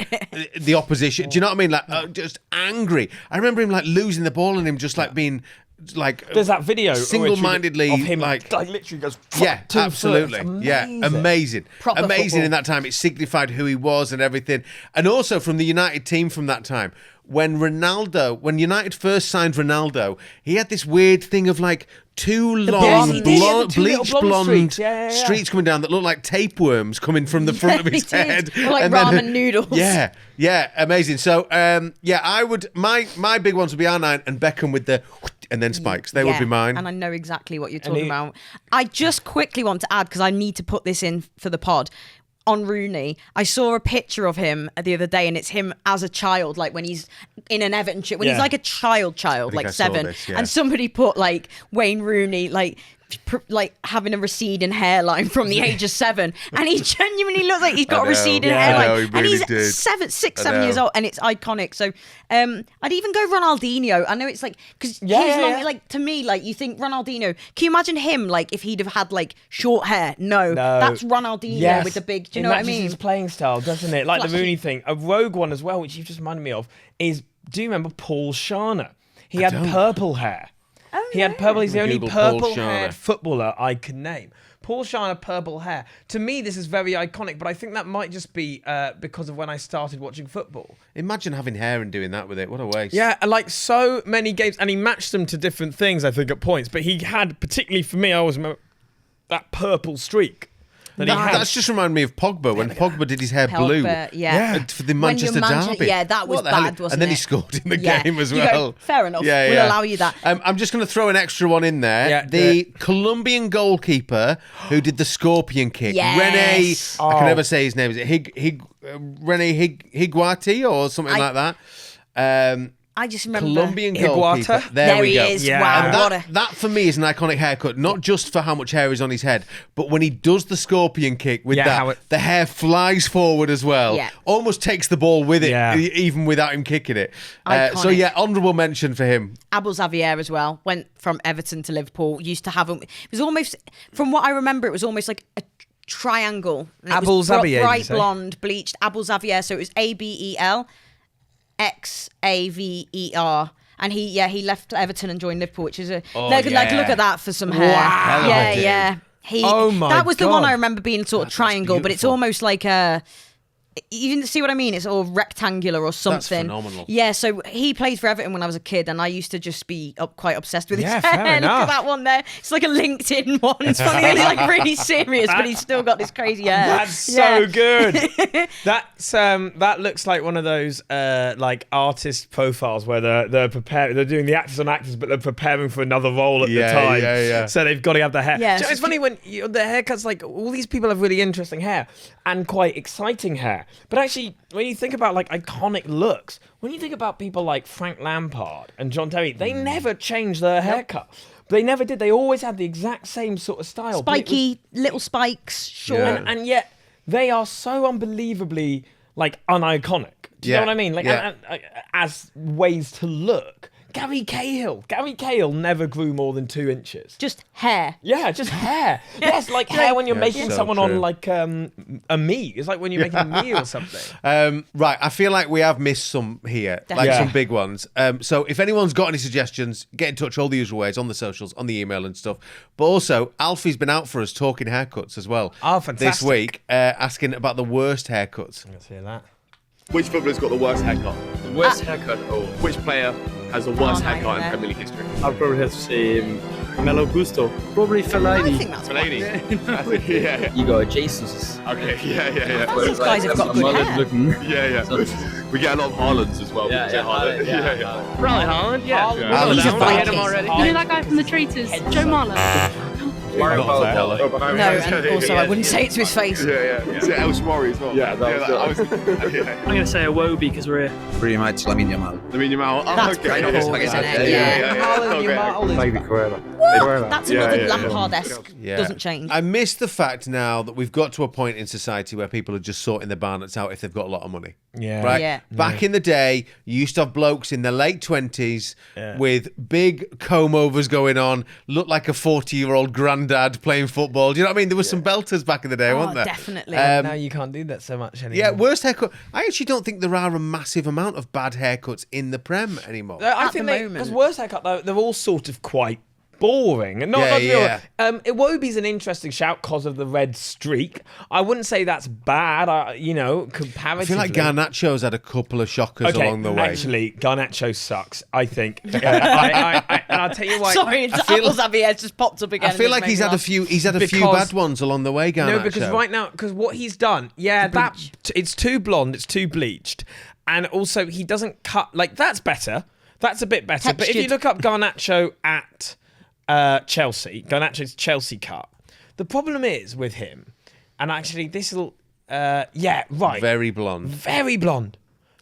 the opposition. Do you know what I mean? Like just angry. I remember him like losing the ball and him just like being like There's that video single-mindedly of him like literally goes yeah, to the absolutely. foot. It's Yeah, amazing. Proper amazing football. in that time. It signified who he was and everything. And also from the United team from that time, when United first signed Ronaldo, he had this weird thing of like two long he did. Yeah, the two little bleached blonde blonde streaks. Yeah. streaks coming down that looked like tapeworms coming from the front of he his did. head. Or like And then- ramen noodles. Yeah, amazing. So I would my big ones would be R9 and Beckham with the and then spikes. They would be mine. And I know exactly what you're talking he- about. I just quickly want to add, because I need to put this in for the pod, on Rooney. I saw a picture of him the other day, and it's him as a child, like when he's in an Everton shirt, when he's Yeah. like a child, like I saw 7. this, yeah. And somebody put like Wayne Rooney, like having a receding hairline from the age of 7, and he genuinely looks like he's got a know. receding Yeah. hairline, I know, he and really he's did. 6, I 7 years know. old, and it's iconic. So I'd even go Ronaldinho. I know it's like because Yeah. like to me, like you think Ronaldinho. Can you imagine him like if he'd have had like short hair? No. That's Ronaldinho with the big. Do you know what I mean? His playing style, doesn't it? Like the Flashy. Rooney thing. A rogue one as well, which you've just reminded me of, is, do you remember Paul Sharner? He had don't. purple hair. He had purple. He's the only Google Paul purple-haired Sharner. footballer I can name. Paul Sharner, purple hair. To me, this is very iconic, but I think that might just be because of when I started watching football. Imagine having hair and doing that with it. What a waste. Yeah, and like so many games, and he matched them to different things, I think, at points. But he had, particularly for me, I always remember that purple streak. that he had. That's just reminded me of Pogba when Pogba did his hair blue. Yeah. For the Manchester Derby. Yeah, that was What the hell? bad, wasn't And then it? he scored in the Yeah. game as You well. go, fair enough. Yeah, We'll yeah. allow you that. I'm just going to throw an extra one in there. Yeah, the Colombian goalkeeper who did the scorpion kick. Yes. Rene, I can never say his name. Is it Rene Higuati or something like that? I just remember. Colombian goalkeeper. Higuita? There we he go. is. Yeah. Wow. And What a... that for me is an iconic haircut, not just for how much hair is on his head, but when he does the scorpion kick with how that, the hair flies forward as well. Yeah. Almost takes the ball with it, Yeah. even without him kicking it. So Iconic. yeah, honourable mention for him. Abel Xavier as well went from Everton to Liverpool. Used to have him. It was almost, from what I remember, it was almost like a triangle. And it Abel was Xavier, did you bright say? blonde, bleached. Abel Xavier. So it was ABEL XAVER. And he left Everton and joined Liverpool, which is a look at that for some hair. Wow. Yeah. That was the one I remember being sort of triangle, but it's beautiful. almost like a. You see what I mean? It's all rectangular or something. phenomenal. Yeah, so he played for Everton when I was a kid, and I used to just be quite obsessed with his Yeah, hair. fair Look enough. at that one there. It's like a LinkedIn one. It's funny, it's like really serious, but he's still got this crazy hair. That's so good. That looks like one of those like artist profiles where they're doing the actors on actors, but they're preparing for another role at the time. Yeah. So they've got to have the hair. Yeah. So it's funny when the haircuts, like all these people have really interesting hair and quite exciting hair. But actually, when you think about like iconic looks, when you think about people like Frank Lampard and John Terry, they never changed their haircut. They never did. They always had the exact same sort of style. But it was- Spiky, little spikes, short. Yeah. and yet they are so unbelievably like uniconic. Do you Yeah. know what I mean? Like and as ways to look. Gary Cahill never grew more than 2 inches. Just hair. Yeah, just hair. Yes, like hair when you're making so someone true. on like a meat. It's like when you're making a meal or something. Right, I feel like we have missed some here, like Yeah. some big ones. So if anyone's got any suggestions, get in touch all the usual ways on the socials, on the email and stuff. But also, Alfie's been out for us talking haircuts as well. Oh, This fantastic. week, asking about the worst haircuts. Let's hear that. Which footballer's got the worst haircut? The worst haircut? Oh, Which player has the worst no, haircut in yeah. Premier League history? I'd probably have to say Melo Gusto. Probably I Fellaini. think that's Fellaini. Yeah. You go Jesus. Okay. Yeah. These guys have got good hair. Looking. Yeah. We get a lot of Haalands as well. Yeah, Haaland. yeah. Yeah. Probably Haaland, yeah. Haaland's He's a a Viking. him already. You know that guy from the Traitors, Joe Marler? Mario Balotelli. Oh, but No, and also I wouldn't say it to his face. Yeah. Is it El Shmari as well? Yeah, that was was yeah. I'm going to say Iwobi because we're Pretty much Lamine Yamal. Lamine Yamal. Oh, That's okay. pretty Yeah. cool, isn't it? Yeah. Haaland, Okay. What? That's another Yeah. Lampard-esque. Yeah. Doesn't change. I miss the fact now that we've got to a point in society where people are just sorting their barnets out if they've got a lot of money. Yeah. Right? Yeah. Back in the day, you used to have blokes in their late 20s with big comb-overs going on, looked like a 40-year-old granddad playing football. Do you know what I mean? There were some belters back in the day, Oh, weren't there? definitely. Now you can't do that so much anymore. Yeah, worst haircut. I actually don't think there are a massive amount of bad haircuts in the Prem anymore. I At think the because moment. worst haircut though, they're all sort of quite boring. And not Yeah. Iwobi's an interesting shout because of the red streak. I wouldn't say that's bad. Comparatively. I feel like Garnacho's had a couple of shockers along the way. Actually, Garnacho sucks. I think. And I'll tell you why. Sorry, it's feel- Abel Xavier just popped up again. I feel and like just he's made had me a few. He's had a few Because- bad ones along the way, Garnacho. No, because right now, because what he's done, it's too blonde, it's too bleached, and also he doesn't cut. Like that's better. That's a bit better. But if you Textured. look up Garnacho at Chelsea, Garnacho's Chelsea cut. The problem is with him, and actually this will, very blonde. very blonde.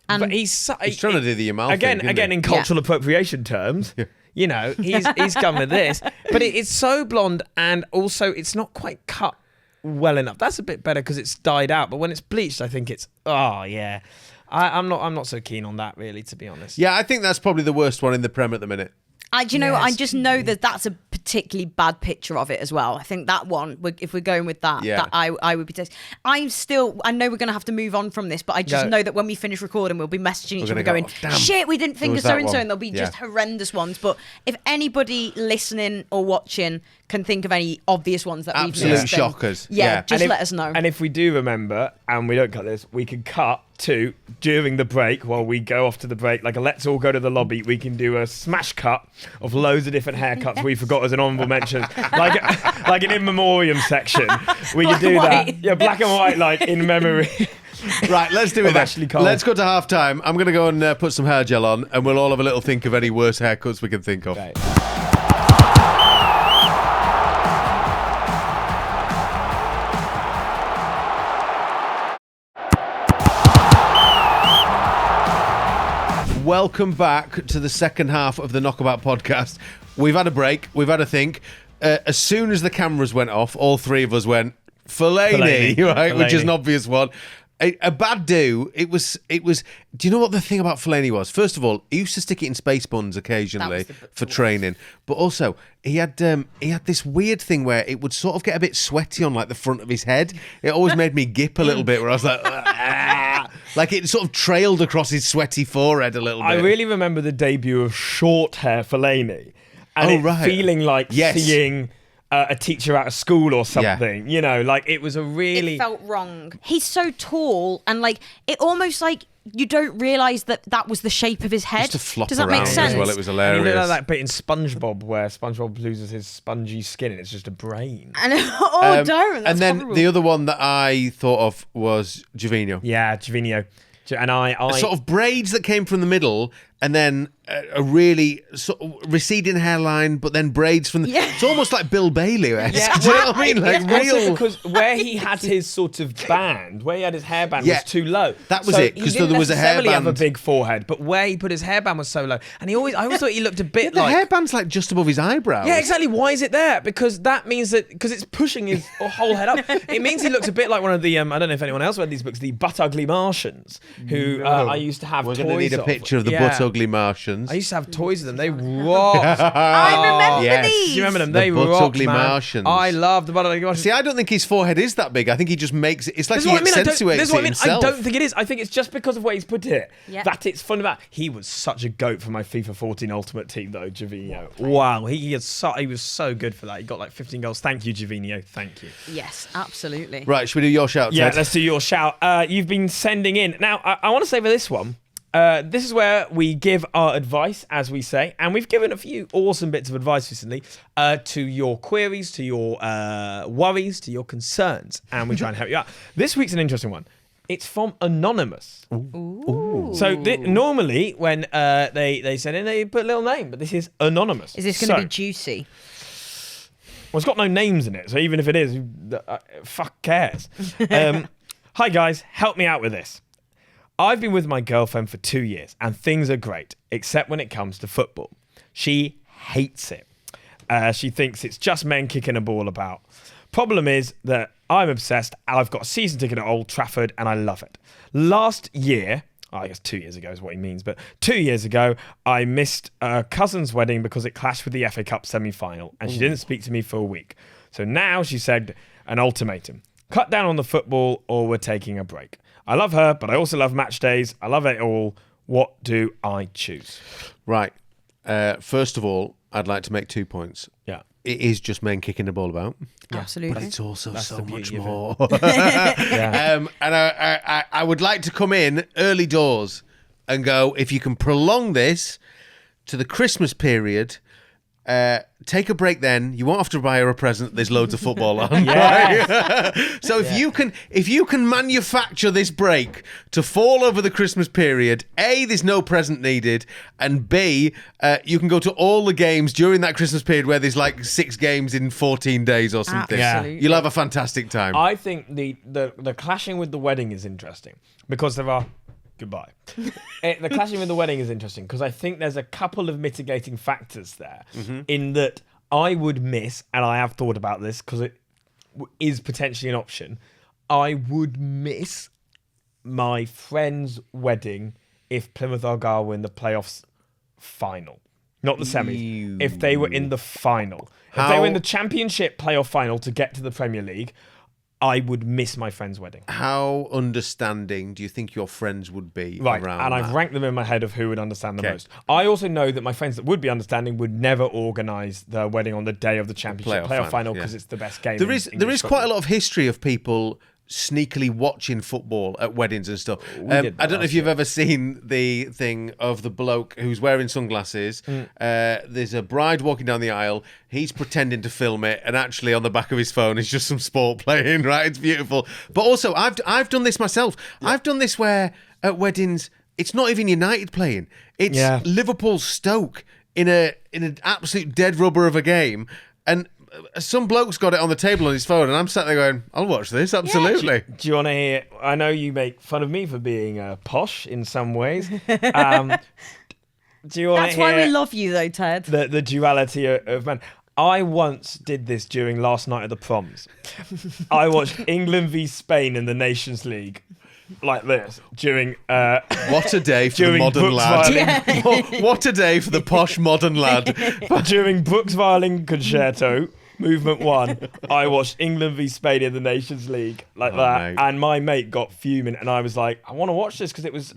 And But he's trying to do the Yamal again, thing, isn't again he? in cultural appropriation terms. You know, he's come with this, but it's so blonde, and also it's not quite cut well enough. That's a bit better because it's dyed out, but when it's bleached, I think it's I'm not so keen on that really, to be honest. Yeah, I think that's probably the worst one in the Prem at the minute. I just know that that's a particularly bad picture of it as well. I think that one, if we're going with that, Yeah. that I would be. I know we're going to have to move on from this, but I just No. know that when we finish recording, we'll be messaging each We're other gonna going, go, "Damn, shit, we didn't think was of so that and so, one." and there'll be Yeah. just horrendous ones. But if anybody listening or watching can think of any obvious ones that Absolute we've missed, then- shockers. yeah, Yeah. just And let us know. And if we do remember, and we don't cut this, we can cut to, during the break, while we go off to the break, like a let's all go to the lobby, we can do a smash cut of loads of different haircuts we forgot as an honourable mention, like an in memoriam section. We could do that. Yeah, black and white, like in memory. Right, let's do it then. Ashley Cole. Let's go to half time. I'm going to go and put some hair gel on, and we'll all have a little think of any worse haircuts we can think of. Right. Welcome back to the second half of the Knockabout podcast. We've had a break. We've had a think. As soon as the cameras went off, all three of us went, Fellaini, right? Which is an obvious one. A bad do. It was. Do you know what the thing about Fellaini was? First of all, he used to stick it in space buns occasionally for training, but also he had this weird thing where it would sort of get a bit sweaty on like the front of his head. It always made me gip a little bit, where I was like, ah. Like it sort of trailed across his sweaty forehead a little bit. I really remember the debut of short hair Fellaini, and feeling like seeing a teacher out of school or something. You know, like it was a really... It felt wrong. He's so tall and like it almost like you don't realise that was the shape of his head. Just to flop Does that make around sense? as well, it was hilarious. You know like that bit in SpongeBob where SpongeBob loses his spongy skin and it's just a brain. And don't. That's and then horrible. the other one that I thought of was Jovino. Yeah, Jovino. And I sort of braids that came from the middle, and then a really sort of receding hairline, but then braids from the... It's almost like Bill Bailey-esque. Yeah. Do you know what I mean? Like real... because where he had his sort of band, where he had his hairband was too low. That was it, because there was a He didn't necessarily have a hairband. big forehead, but where he put his hairband was so low. And I always thought he looked a bit The like... hairband's like just above his eyebrows. Yeah, exactly. Why is it there? Because that means that... Because it's pushing his whole head up. It means he looks a bit like one of the... I don't know if anyone else read these books, the Butt Ugly Martians, who I used to have We're toys going to need a of. picture of the Butt Ugly Martians. I used to have toys of them. They rocked. I remember yes. these. Do you remember them? The They Butt rocked, Ugly man. Martians. I love the Butt Ugly Martians. See, I don't think his forehead is that big. I think he just makes it... It's like This he is what I mean. accentuates This is what I it mean. himself. I don't think it is. I think it's just because of where he's put it that it's fun about. He was such a goat for my FIFA 14 Ultimate Team, though, Jovino. Wow, he was so good for that. He got like 15 goals. Thank you, Jovino. Thank you. Yes, absolutely. Right, should we do your shout, Yeah, Ted? let's do your shout. You've been sending in. Now, I want to say for this one, this is where we give our advice, as we say, and we've given a few awesome bits of advice recently to your queries, to your worries, to your concerns, and we try and help you out. This week's an interesting one. It's from Anonymous. Ooh. So normally when they send in, they put a little name, but this is Anonymous. Is this going to be juicy? Well, it's got no names in it, so even if it is, fuck cares. Hi guys, help me out with this. I've been with my girlfriend for 2 years and things are great, except when it comes to football. She hates it. She thinks it's just men kicking a ball about. Problem is that I'm obsessed and I've got a season ticket at Old Trafford and I love it. Last year, I guess 2 years ago is what he means, but 2 years ago, I missed a cousin's wedding because it clashed with the FA Cup semi-final and she didn't speak to me for a week. So now she said an ultimatum. Cut down on the football or we're taking a break. I love her, but I also love match days. I love it all. What do I choose? Right. First of all, I'd like to make 2 points. Yeah. It is just men kicking the ball about. Absolutely. But it's also so the much beauty of it. more. Yeah. And I would like to come in early doors and go, if you can prolong this to the Christmas period, take a break then. You won't have to buy her a present. There's loads of football on. Yes. So if you can manufacture this break to fall over the Christmas period, A, there's no present needed, and B, you can go to all the games during that Christmas period where there's like 6 games in 14 days or something. Absolutely. You'll have a fantastic time. I think the clashing with the wedding is interesting because there are... Goodbye. The clashing with the wedding is interesting because I think there's a couple of mitigating factors there in that I would miss, and I have thought about this because it is potentially an option, I would miss my friend's wedding if Plymouth Argyle were in the playoffs final. Not the semis. If they were in the final. If they were in the championship playoff final to get to the Premier League, I would miss my friend's wedding. How understanding do you think your friends would be Right, around and that? I've ranked them in my head of who would understand the most. I also know that my friends that would be understanding would never organise their wedding on the day of the championship playoff final because it's the best game. There is quite a lot of history of people sneakily watching football at weddings and stuff. did I that don't know if last you've ever seen the thing of the bloke who's wearing sunglasses. There's a bride walking down the aisle. He's pretending to film it, and actually on the back of his phone is just some sport playing. Right, it's beautiful. But also, I've done this myself. I've done this where at weddings it's not even United playing. It's Liverpool Stoke in an absolute dead rubber of a game, and some bloke's got it on the table on his phone, and I'm sat there going, I'll watch this, absolutely. Do you want to hear? I know you make fun of me for being posh in some ways. Do you want to hear? That's why we love you, though, Ted. The duality of man. I once did this during last night at the proms. I watched England v Spain in the Nations League. Like this during What a day for the modern Brooks lad. Violin, What a day for the posh modern lad. during Brooks Violin Concerto Movement 1. I watched England v Spain in the Nations League like that, mate. and my mate got fuming, and I was like, I want to watch this because it was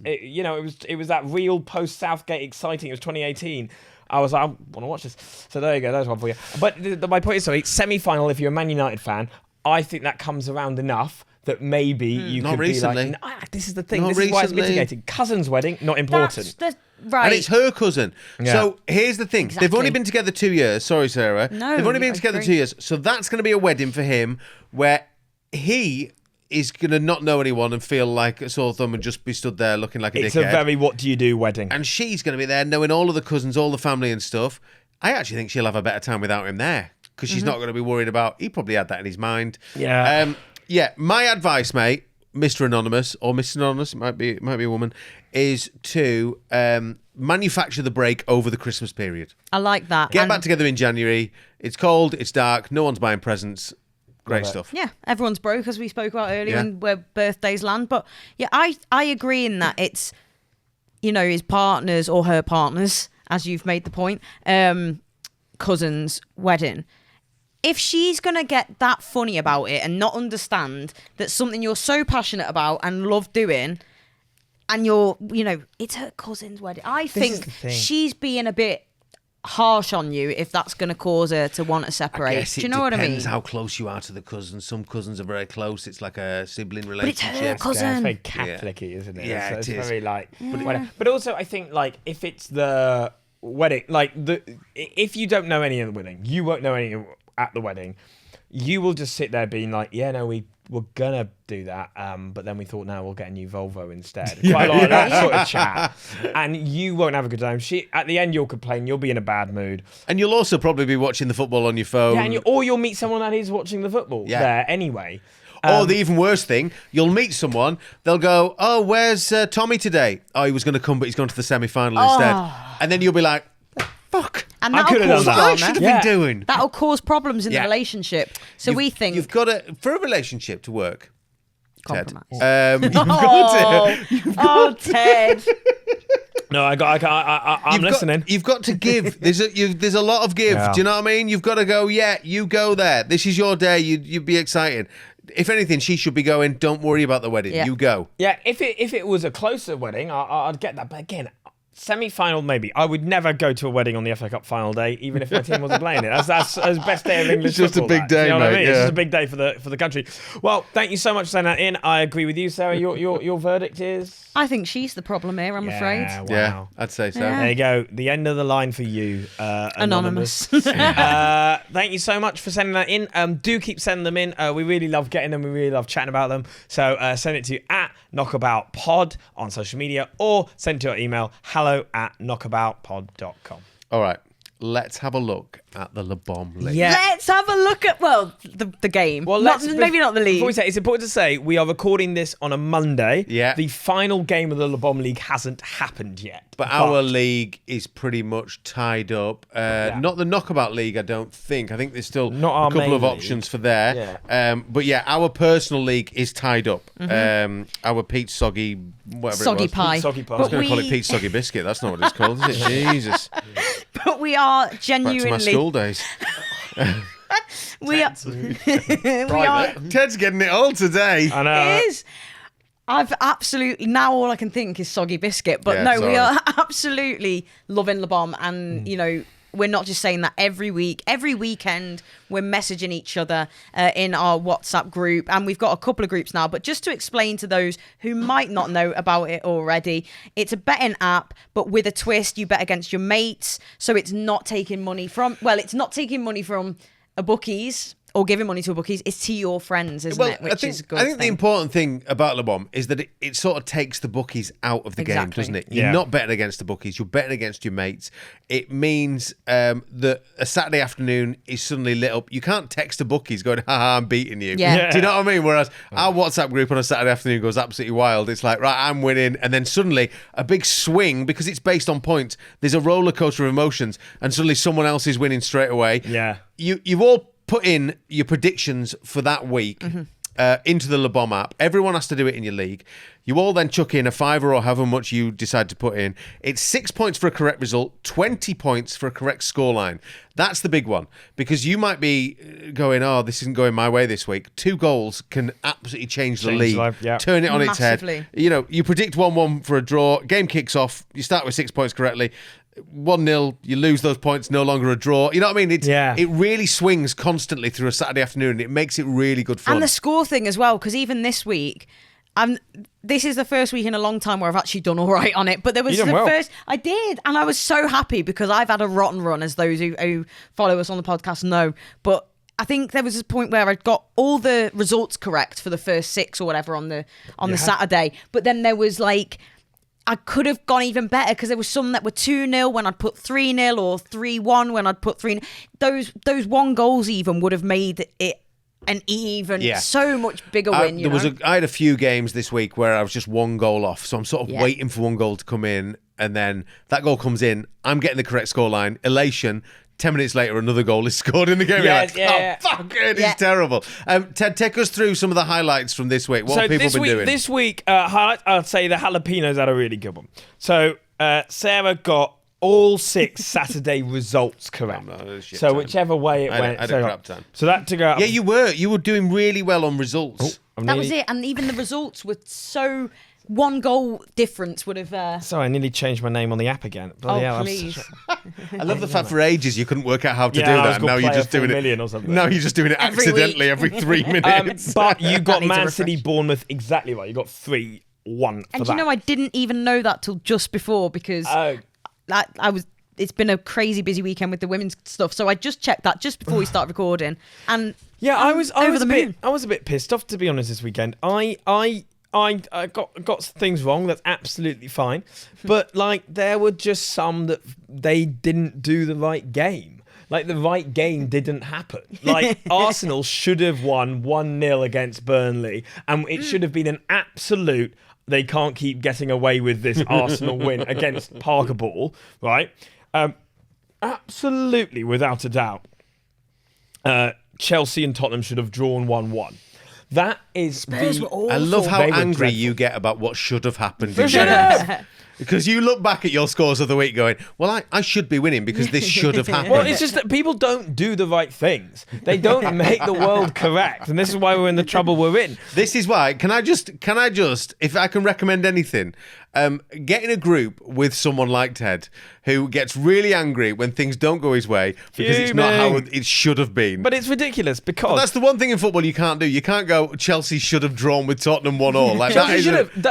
that real post Southgate exciting. It was 2018. I was like, I want to watch this. So there you go. There's one for you. But my point is, sorry, semi-final. If you're a Man United fan, I think that comes around enough that maybe you Not could recently. be like, this is the thing. Not This is why it's recently. mitigated. Cousin's wedding, not important. Right. And it's her cousin. Yeah. So here's the thing. They've Exactly. only been together 2 years. Sorry, Sarah. No, They've only been I together agree. 2 years. So that's going to be a wedding for him where he is going to not know anyone and feel like a sore thumb and just be stood there looking like a It's a dickhead. very what do you do wedding. And she's going to be there knowing all of the cousins, all the family and stuff. I actually think she'll have a better time without him there because she's not going to be worried about... He probably had that in his mind. Yeah. Yeah, my advice, mate, Mr. Anonymous or Miss Anonymous, it might be a woman, is to manufacture the break over the Christmas period. I like that. Get And- back together in January. It's cold, it's dark, no one's buying presents. Great stuff. Yeah, everyone's broke, as we spoke about earlier, Yeah. and where birthdays land. But yeah, I agree in that it's, his partners or her partners, as you've made the point, cousin's wedding. If she's going to get that funny about it and not understand that something you're so passionate about and love doing, and it's her cousin's wedding, I is think the thing. she's being a bit harsh on you if that's going to cause her to want to separate. Guess Do you it know what I mean? depends how close you are to the cousins. Some cousins are very close. It's like a sibling But it's relationship. her cousin. Yeah, it's very Catholic-y, isn't it? Yeah, So it it's is. very like, but also I think like if it's the wedding, like if you don't know any of the wedding, you won't know any at the wedding. You will just sit there being like, yeah, no, we were gonna do that, but then we thought, no, we'll get a new Volvo instead. Quite a lot of that sort of chat, and you won't have a good time. At the end, you'll complain. You'll be in a bad mood. And you'll also probably be watching the football on your phone. Yeah, or you'll meet someone that is watching the football there anyway. Or the even worse thing, you'll meet someone, they'll go, oh, where's Tommy today? Oh, he was going to come, but he's gone to the semi-final instead. And then you'll be like, fuck. And I that'll could've done cause that. What I drama. should have Yeah. been doing. That'll cause problems in the Yeah. relationship. So we think You've got to, for a relationship to work, Ted, compromise. you've got to... Ted. No, I'm listening. You've got to give. There's a lot of give. Yeah. Do you know what I mean? You've got to go, yeah, you go there. This is your day. You'd be excited. If anything, she should be going, don't worry about the wedding. Yeah. You go. Yeah, if it was a closer wedding, I'd get that. But again, semi-final maybe. I would never go to a wedding on the FA Cup final day, even if my team wasn't playing it. That's the best day of English It's just a football, big that. day, You know what I mate, mean? It's yeah. just a big day for the country. Well, thank you so much for sending that in. I agree with you, Sarah. Your verdict is. I think she's the problem here, I'm afraid. Wow. Yeah, I'd say so. Yeah. There you go. The end of the line for you, Anonymous. Thank you so much for sending that in. Do keep sending them in. We really love getting them. We really love chatting about them. So send it to @knockaboutpod on social media or send it to our email hello@knockaboutpod.com. All right, let's have a look at the Le Bon League. Yeah. Let's have a look at, the game. Well, Maybe not the league. Before we say, it's important to say we are recording this on a Monday. Yeah. The final game of the Le Bon League hasn't happened yet. But our league is pretty much tied up. Not the Knockabout League, I don't think. I think there's still Not our a couple of main options for there. Yeah. But yeah, our personal league is tied up. Our Pete's Soggy, whatever Soggy it was. pie. Soggy pie. I was But going to call it we- Pete's Soggy Biscuit. That's not what it's called, is it? Jesus. But we are Back to my genuinely. school days. We are. we are. Ted's getting it all today. I know. It is. I've absolutely now all I can think is soggy biscuit, but Yeah, no, we sorry. are absolutely loving Le Bon, and we're not just saying that every week. Every weekend, we're messaging each other in our WhatsApp group. And we've got a couple of groups now. But just to explain to those who might not know about it already, it's a betting app, but with a twist. You bet against your mates. So it's not taking money from, it's not taking money from a bookies or giving money to a bookies. It's to your friends, isn't it? Which is a good I think the important thing about Le Bon is that it sort of takes the bookies out of the game, doesn't it? You're not betting against the bookies. You're betting against your mates. It means that a Saturday afternoon is suddenly lit up. You can't text the bookies going, haha, I'm beating you. Yeah. Do you know what I mean? Whereas our WhatsApp group on a Saturday afternoon goes absolutely wild. It's like, right, I'm winning. And then suddenly a big swing, because it's based on points. There's a roller coaster of emotions. And suddenly someone else is winning straight away. Yeah. You've all put in your predictions for that week into the Le Bon app. Everyone has to do it in your league. You all then chuck in a fiver or however much you decide to put in. It's 6 points for a correct result, 20 points for a correct scoreline. That's the big one, because you might be going, oh, this isn't going my way this week. 2 goals can absolutely change the league, life, yeah. turn it on Massively. its head. You predict 1-1 for a draw, game kicks off, you start with 6 points correctly. 1-0, you lose those points, no longer a draw. You know what I mean? It really swings constantly through a Saturday afternoon, and it makes it really good fun. And the score thing as well, because even this week, this is the first week in a long time where I've actually done all right on it. But there was first, I did, and I was so happy because I've had a rotten run, as those who follow us on the podcast know. But I think there was a point where I got all the results correct for the first 6 or whatever on the Saturday, but then there was I could have gone even better because there was some that were 2-0 when I'd put 3-0 or 3-1 when I'd put 3. Those 1 goals even would have made it an even so much bigger win. I had a few games this week where I was just 1 goal off, so I'm sort of waiting for 1 goal to come in, and then that goal comes in. I'm getting the correct scoreline, elation. 10 minutes later, another goal is scored in the game. Fuck it, it's terrible. Ted, take us through some of the highlights from this week. What have people been doing? This week, I'd say the jalapenos had a really good one. So Sarah got all 6 Saturday results correct. So whichever way it went. I had a crap time. So that to go up. Yeah, you were doing really well on results. That was it. And even the results were so... 1 goal difference would have... Sorry, I nearly changed my name on the app again. Please. I love the fact for ages you couldn't work out how to do that. And now you're just doing it. Or something. Now you're just doing it accidentally every 3 minutes. But you got needs a Man City, refresh. Bournemouth exactly right. You got 3-1 for And that. I didn't even know that till just before because it's been a crazy busy weekend with the women's stuff. So I just checked that just before we start recording. And yeah, I was a bit pissed off, to be honest, this weekend. I got things wrong. That's absolutely fine. But there were just some that they didn't do the right game. The right game didn't happen. Arsenal should have won 1-0 against Burnley, and it should have been an absolute. They can't keep getting away with this Arsenal win against Parker Ball, right? Absolutely, without a doubt. Chelsea and Tottenham should have drawn 1-1. That is I love how angry you get about what should have happened. Shut up! Because you look back at your scores of the week going, well, I should be winning because this should have happened. Well, it's just that people don't do the right things. They don't make the world correct. And this is why we're in the trouble we're in. This is why. Can I just, if I can recommend anything, get in a group with someone like Ted who gets really angry when things don't go his way because it's not how it should have been. But it's ridiculous because... But that's the one thing in football you can't do. You can't go, Chelsea should have drawn with Tottenham 1-1.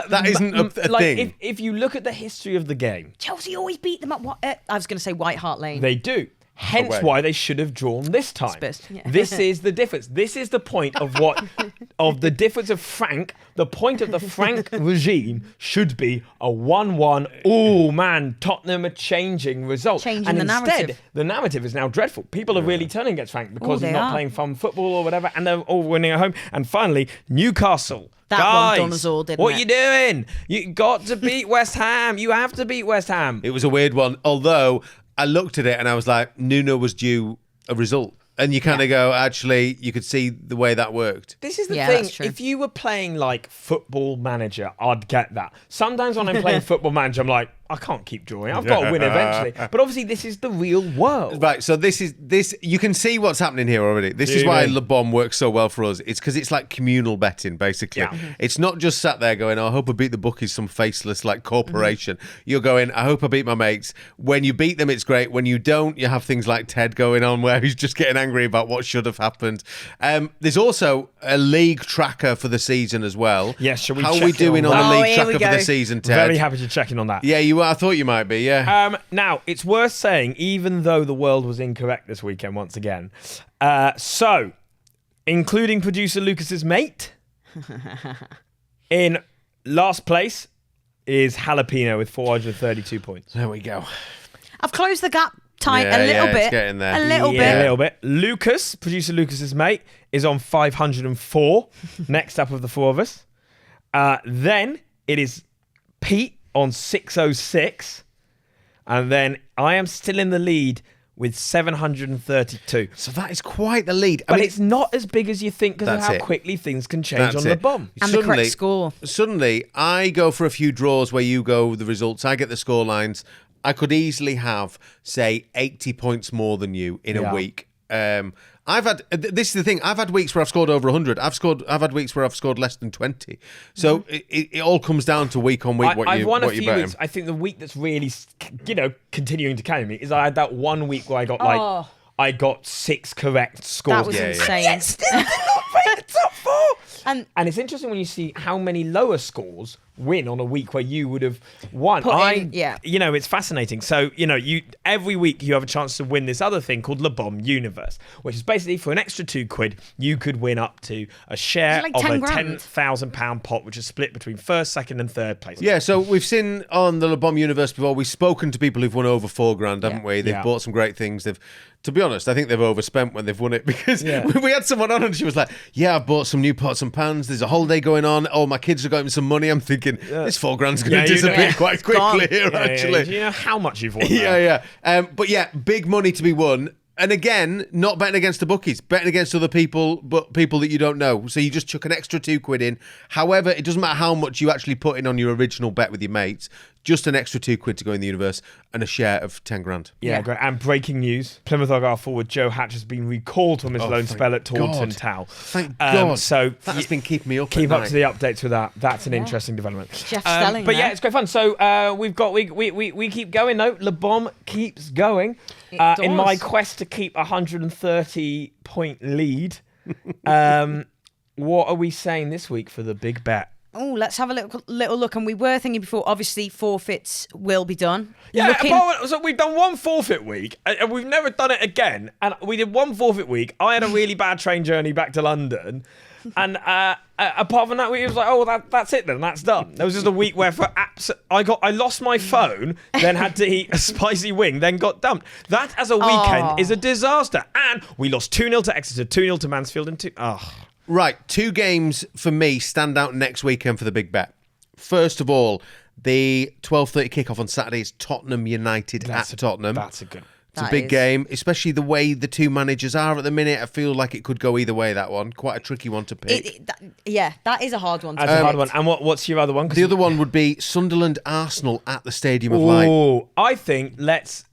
That isn't a thing. If you look at the history of the game... Chelsea always beat them at I was going to say White Hart Lane. They do. Hence why they should have drawn this time. Spurs, yeah. This is the difference. This is the point of the difference of Frank. The point of the Frank regime should be a 1-1. Oh man, Tottenham are changing results. Changing and the instead, narrative. The narrative is now dreadful. People are really turning against Frank because he's they not are. playing fun football or whatever, and they're all winning at home. And finally, Newcastle. That Guys, one done us all, didn't what it? you doing? You got to beat West Ham. You have to beat West Ham. It was a weird one, although I looked at it and I was like, Nuno was due a result. And you kind of go, actually, you could see the way that worked. This is the Yeah, thing. that's true. If you were playing Football Manager, I'd get that. Sometimes when I'm playing Football Manager, I'm like, I can't keep drawing. I've got to win eventually. But obviously, this is the real world. Right, so this. You can see what's happening here already. This is why Le Bon works so well for us. It's because it's like communal betting, basically. Yeah. It's not just sat there going, "Oh, I hope I beat the bookies," some faceless like corporation. You're going, "I hope I beat my mates." When you beat them, it's great. When you don't, you have things like Ted going on where he's just getting angry about what should have happened. There's also a league tracker for the season as well. Yes, shall we How are check we it doing on on that? the Oh, league here tracker we for go. the season, Ted? Very happy to check in on that. Yeah, you are. I thought you might be. Yeah. Now, it's worth saying, even though the world was incorrect this weekend once again, so, including producer Lucas's mate, in last place is Jalapeno with 432 points. There we go. I've closed the gap tight Yeah, a little yeah, bit. it's getting there. A little Yeah, a bit. little bit. Lucas, producer Lucas's mate, is on 504, next up of the four of us. Then it is Pete on 606. And then I am still in the lead with 732. So that is quite the lead. But it's not as big as you think because of That's how it. quickly things can change That's on the it. bomb. And the correct score. Suddenly, I go for a few draws where you go with the results. I get the score lines. I could easily have, say, 80 points more than you in Yeah. a week. I've had this is the thing. I've had weeks where I've scored over 100. I've had weeks where I've scored less than 20. So it all comes down to week on week. I've won a what you few bet. weeks. I think the week that's really, continuing to carry me is I had that 1 week where I got I got 6 correct scores. That was insane. Yet still did not break the top 4. And And it's interesting when you see how many lower scores win on a week where you would have won. yeah. It's fascinating. So, every week you have a chance to win this other thing called Le Bomb Universe, which is basically for an extra £2, you could win up to a share like of 10 a grand? £10,000 pot, which is split between first, second, and third place. Yeah, so we've seen on the Le Bon Universe before, we've spoken to people who've won over £4,000, haven't we? They've Yeah. bought some great things. To be honest, I think they've overspent when they've won it because we had someone on and she was like, "Yeah, I've bought some new pots and pans. There's a holiday going on. Oh, my kids have got me some money." I'm thinking, this £4,000's going to disappear quite quickly here, actually. Do you know how much you've won? Yeah. But yeah, big money to be won. And again, not betting against the bookies, betting against other people, but people that you don't know. So you just chuck an extra £2 in. However, it doesn't matter how much you actually put in on your original bet with your mates. Just an extra £2 to go in the universe and a share of 10 grand. Yeah, great. And breaking news: Plymouth Argyle forward Joe Hatch has been recalled from his loan spell at Taunton Town. Thank God. So That's been keeping me up. keep at up to the updates with that. That's an interesting development. Jeff Stelling but yeah, there. it's great fun. So we keep going though. Le Bomb keeps going. It In my does. quest to keep a 130-point lead. What are we saying this week for the big bet? Oh, let's have a little look. And we were thinking before, obviously, forfeits will be done. Yeah, Looking- so we've done one forfeit week, and we've never done it again. And we did one forfeit week. I had a really bad train journey back to London, and apart from that, we was like, "Oh, that's it then. That's done." There was just a week where I lost my phone, then had to eat a spicy wing, then got dumped. That as a weekend is a disaster. And we lost 2-0 to Exeter, 2-0 to Mansfield, and 2. Right, 2 games for me stand out next weekend for the big bet. First of all, the 12:30 kickoff on Saturday is Tottenham United at Tottenham. That's a good. It's a That big is. game, especially the way the two managers are at the minute. I feel like it could go either way, that one. Quite a tricky one to pick. That is a hard one. That's a hard one. And what's your other one? 'Cause The other one would be Sunderland Arsenal at the Stadium of Light. Oh, I think let's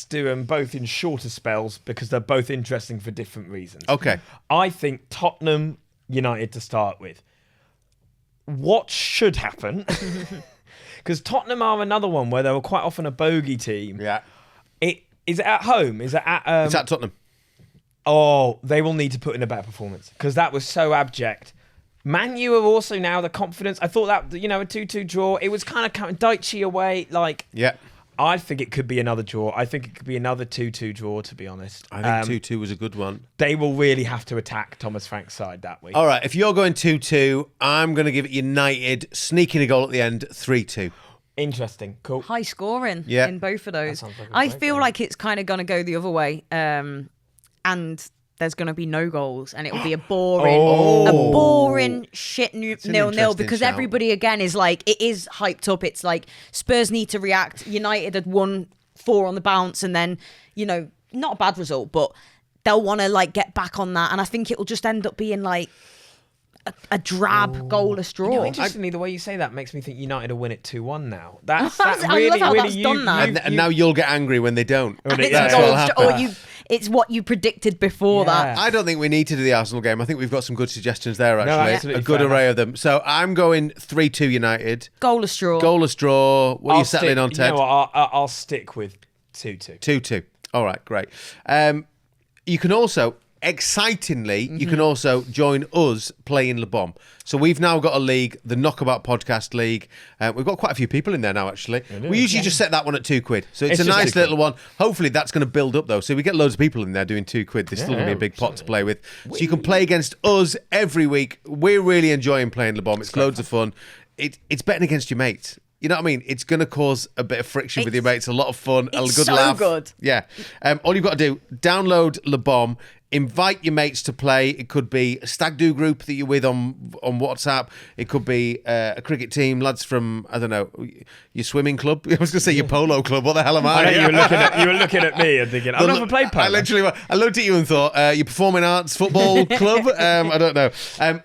do them both in shorter spells because they're both interesting for different reasons. Okay. I think Tottenham United to start with. What should happen? Because Tottenham are another one where they were quite often a bogey team. Yeah. Is it at home? Is it at? It's at Tottenham. Oh, they will need to put in a better performance because that was so abject. Man U are also now the confidence. I thought that, a 2-2 draw. It was kind of coming Daichi away. Yeah. I think it could be another draw. I think it could be another 2-2 draw, to be honest. I think 2-2 was a good one. They will really have to attack Thomas Frank's side that week. All right, if you're going 2-2, I'm going to give it United, sneaking a goal at the end, 3-2. Interesting. Cool. High scoring Yeah. in both of those. sounds like a I great feel game. like it's kind of going to go the other way. And there's going to be no goals and it will be a boring shit an 0-0 interesting because shout. everybody again is like, it is hyped up. It's like Spurs need to react. United had won 4 on the bounce and then, not a bad result, but they'll want to get back on that. And I think it will just end up being a drab goalless draw. Interestingly, the way you say that makes me think United will win it 2-1 now. That's I love how that's done now. And now you'll get angry when they don't. And it's That's goals, what'll happen. or it's what you predicted before that. I don't think we need to do the Arsenal game. I think we've got some good suggestions there, actually. absolutely A good fair array of them. So I'm going 3-2 United. Goalless draw. Goalless draw. What are you settling on, Ted? You know what? I'll stick with 2-2. 2-2. All right, great. You can also, excitingly, you can also join us playing Le Bon. So we've now got a league, the Knockabout Podcast League. We've got quite a few people in there now, actually. We usually just set that one at £2. So it's a just nice £2. little one. Hopefully that's going to build up, though. So we get loads of people in there doing £2. There's still going to be a big pot to play with. So you can play against us every week. We're really enjoying playing Le Bon. It's loads of fun. It's betting against your mates. You know what I mean? It's going to cause a bit of friction with your mates, a lot of fun, a good so laugh. good. Yeah. All you've got to do, download Le Bon, invite your mates to play. It could be a stag do group that you're with on WhatsApp. It could be a cricket team, lads from, I don't know, your swimming club. I was going to say your polo club. What the hell am I? I know you were looking at me and thinking, I've never played polo. I looked at you and thought, your performing arts football club? I don't know.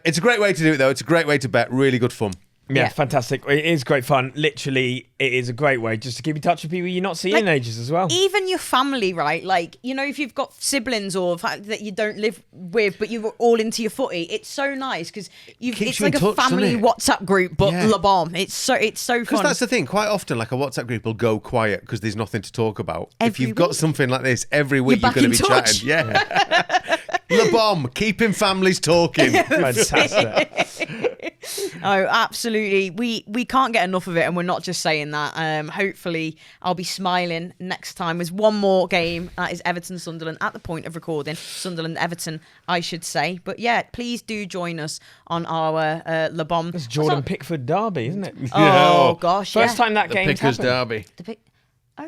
It's a great way to do it, though. It's a great way to bet. Really good fun. Yeah, fantastic. It is great fun. Literally, it is a great way just to keep in touch with people you're not seeing in ages as well. Even your family, right? Like, you know, if you've got siblings or that you don't live with, but you're all into your footy, it's so nice because it's like a family WhatsApp group, but Le Bon. It's so fun. Because that's the thing. Quite often, like a WhatsApp group will go quiet because there's nothing to talk about. If you've got something like this every week, you're going to be chatting. Yeah. Le Bon, keeping families talking. Fantastic. Oh, absolutely. We can't get enough of it, and we're not just saying that. Hopefully, I'll be smiling next time. There's one more game. That is Everton-Sunderland at the point of recording. Sunderland-Everton, I should say. But yeah, please do join us on our Le Bon. It's Jordan Pickford derby, isn't it? Oh, gosh, First time that The game's Pickers happened. derby.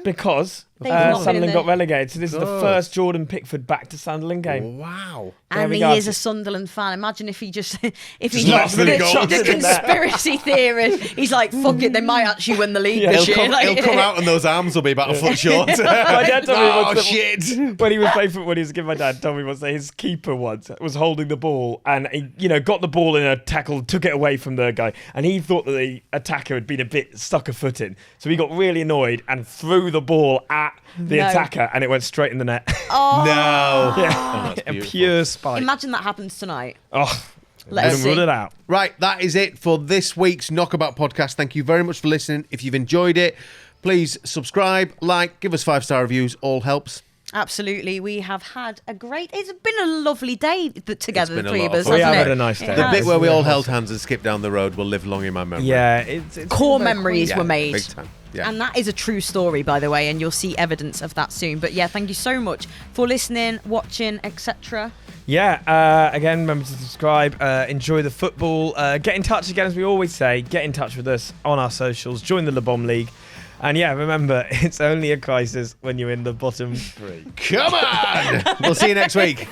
Because They've not been Sunderland in got the- relegated. So this is the first Jordan Pickford back to Sunderland game. Wow. And we he go. is a Sunderland fan. Imagine if he just lost the goals. the conspiracy theorist. He's like, fuck it, they might actually win the league this year. He'll come out and those arms will be about a foot short. My dad told me Oh, once shit. when he was playing football, he was giving my dad told me once that his keeper once was holding the ball and he, got the ball in a tackle, took it away from the guy, and he thought that the attacker had been a bit stuck a foot in, so he got really annoyed and threw the ball at the attacker, and it went straight in the net. Oh, No. Yeah, that's beautiful. pure spite. imagine that happens tonight. Oh, Let's wouldn't rule see. it out. Right, that is it for this week's Knockabout podcast. Thank you very much for listening. If you've enjoyed it, please subscribe, like, give us 5-star reviews. All helps. Absolutely. We have had it's been a lovely day together, been the a three lot of of us, fun. We hasn't have it? had a nice day. It The has. bit where we all held hands and skipped down the road will live long in my memory. Yeah, it's Core memories were made. Big time. Yeah. And that is a true story, by the way, and you'll see evidence of that soon. But yeah, thank you so much for listening, watching, etc. Yeah, again, remember to subscribe, enjoy the football, get in touch again, as we always say, get in touch with us on our socials, join the Le Bon League. And yeah, remember, it's only a crisis when you're in the bottom three. Come on! We'll see you next week.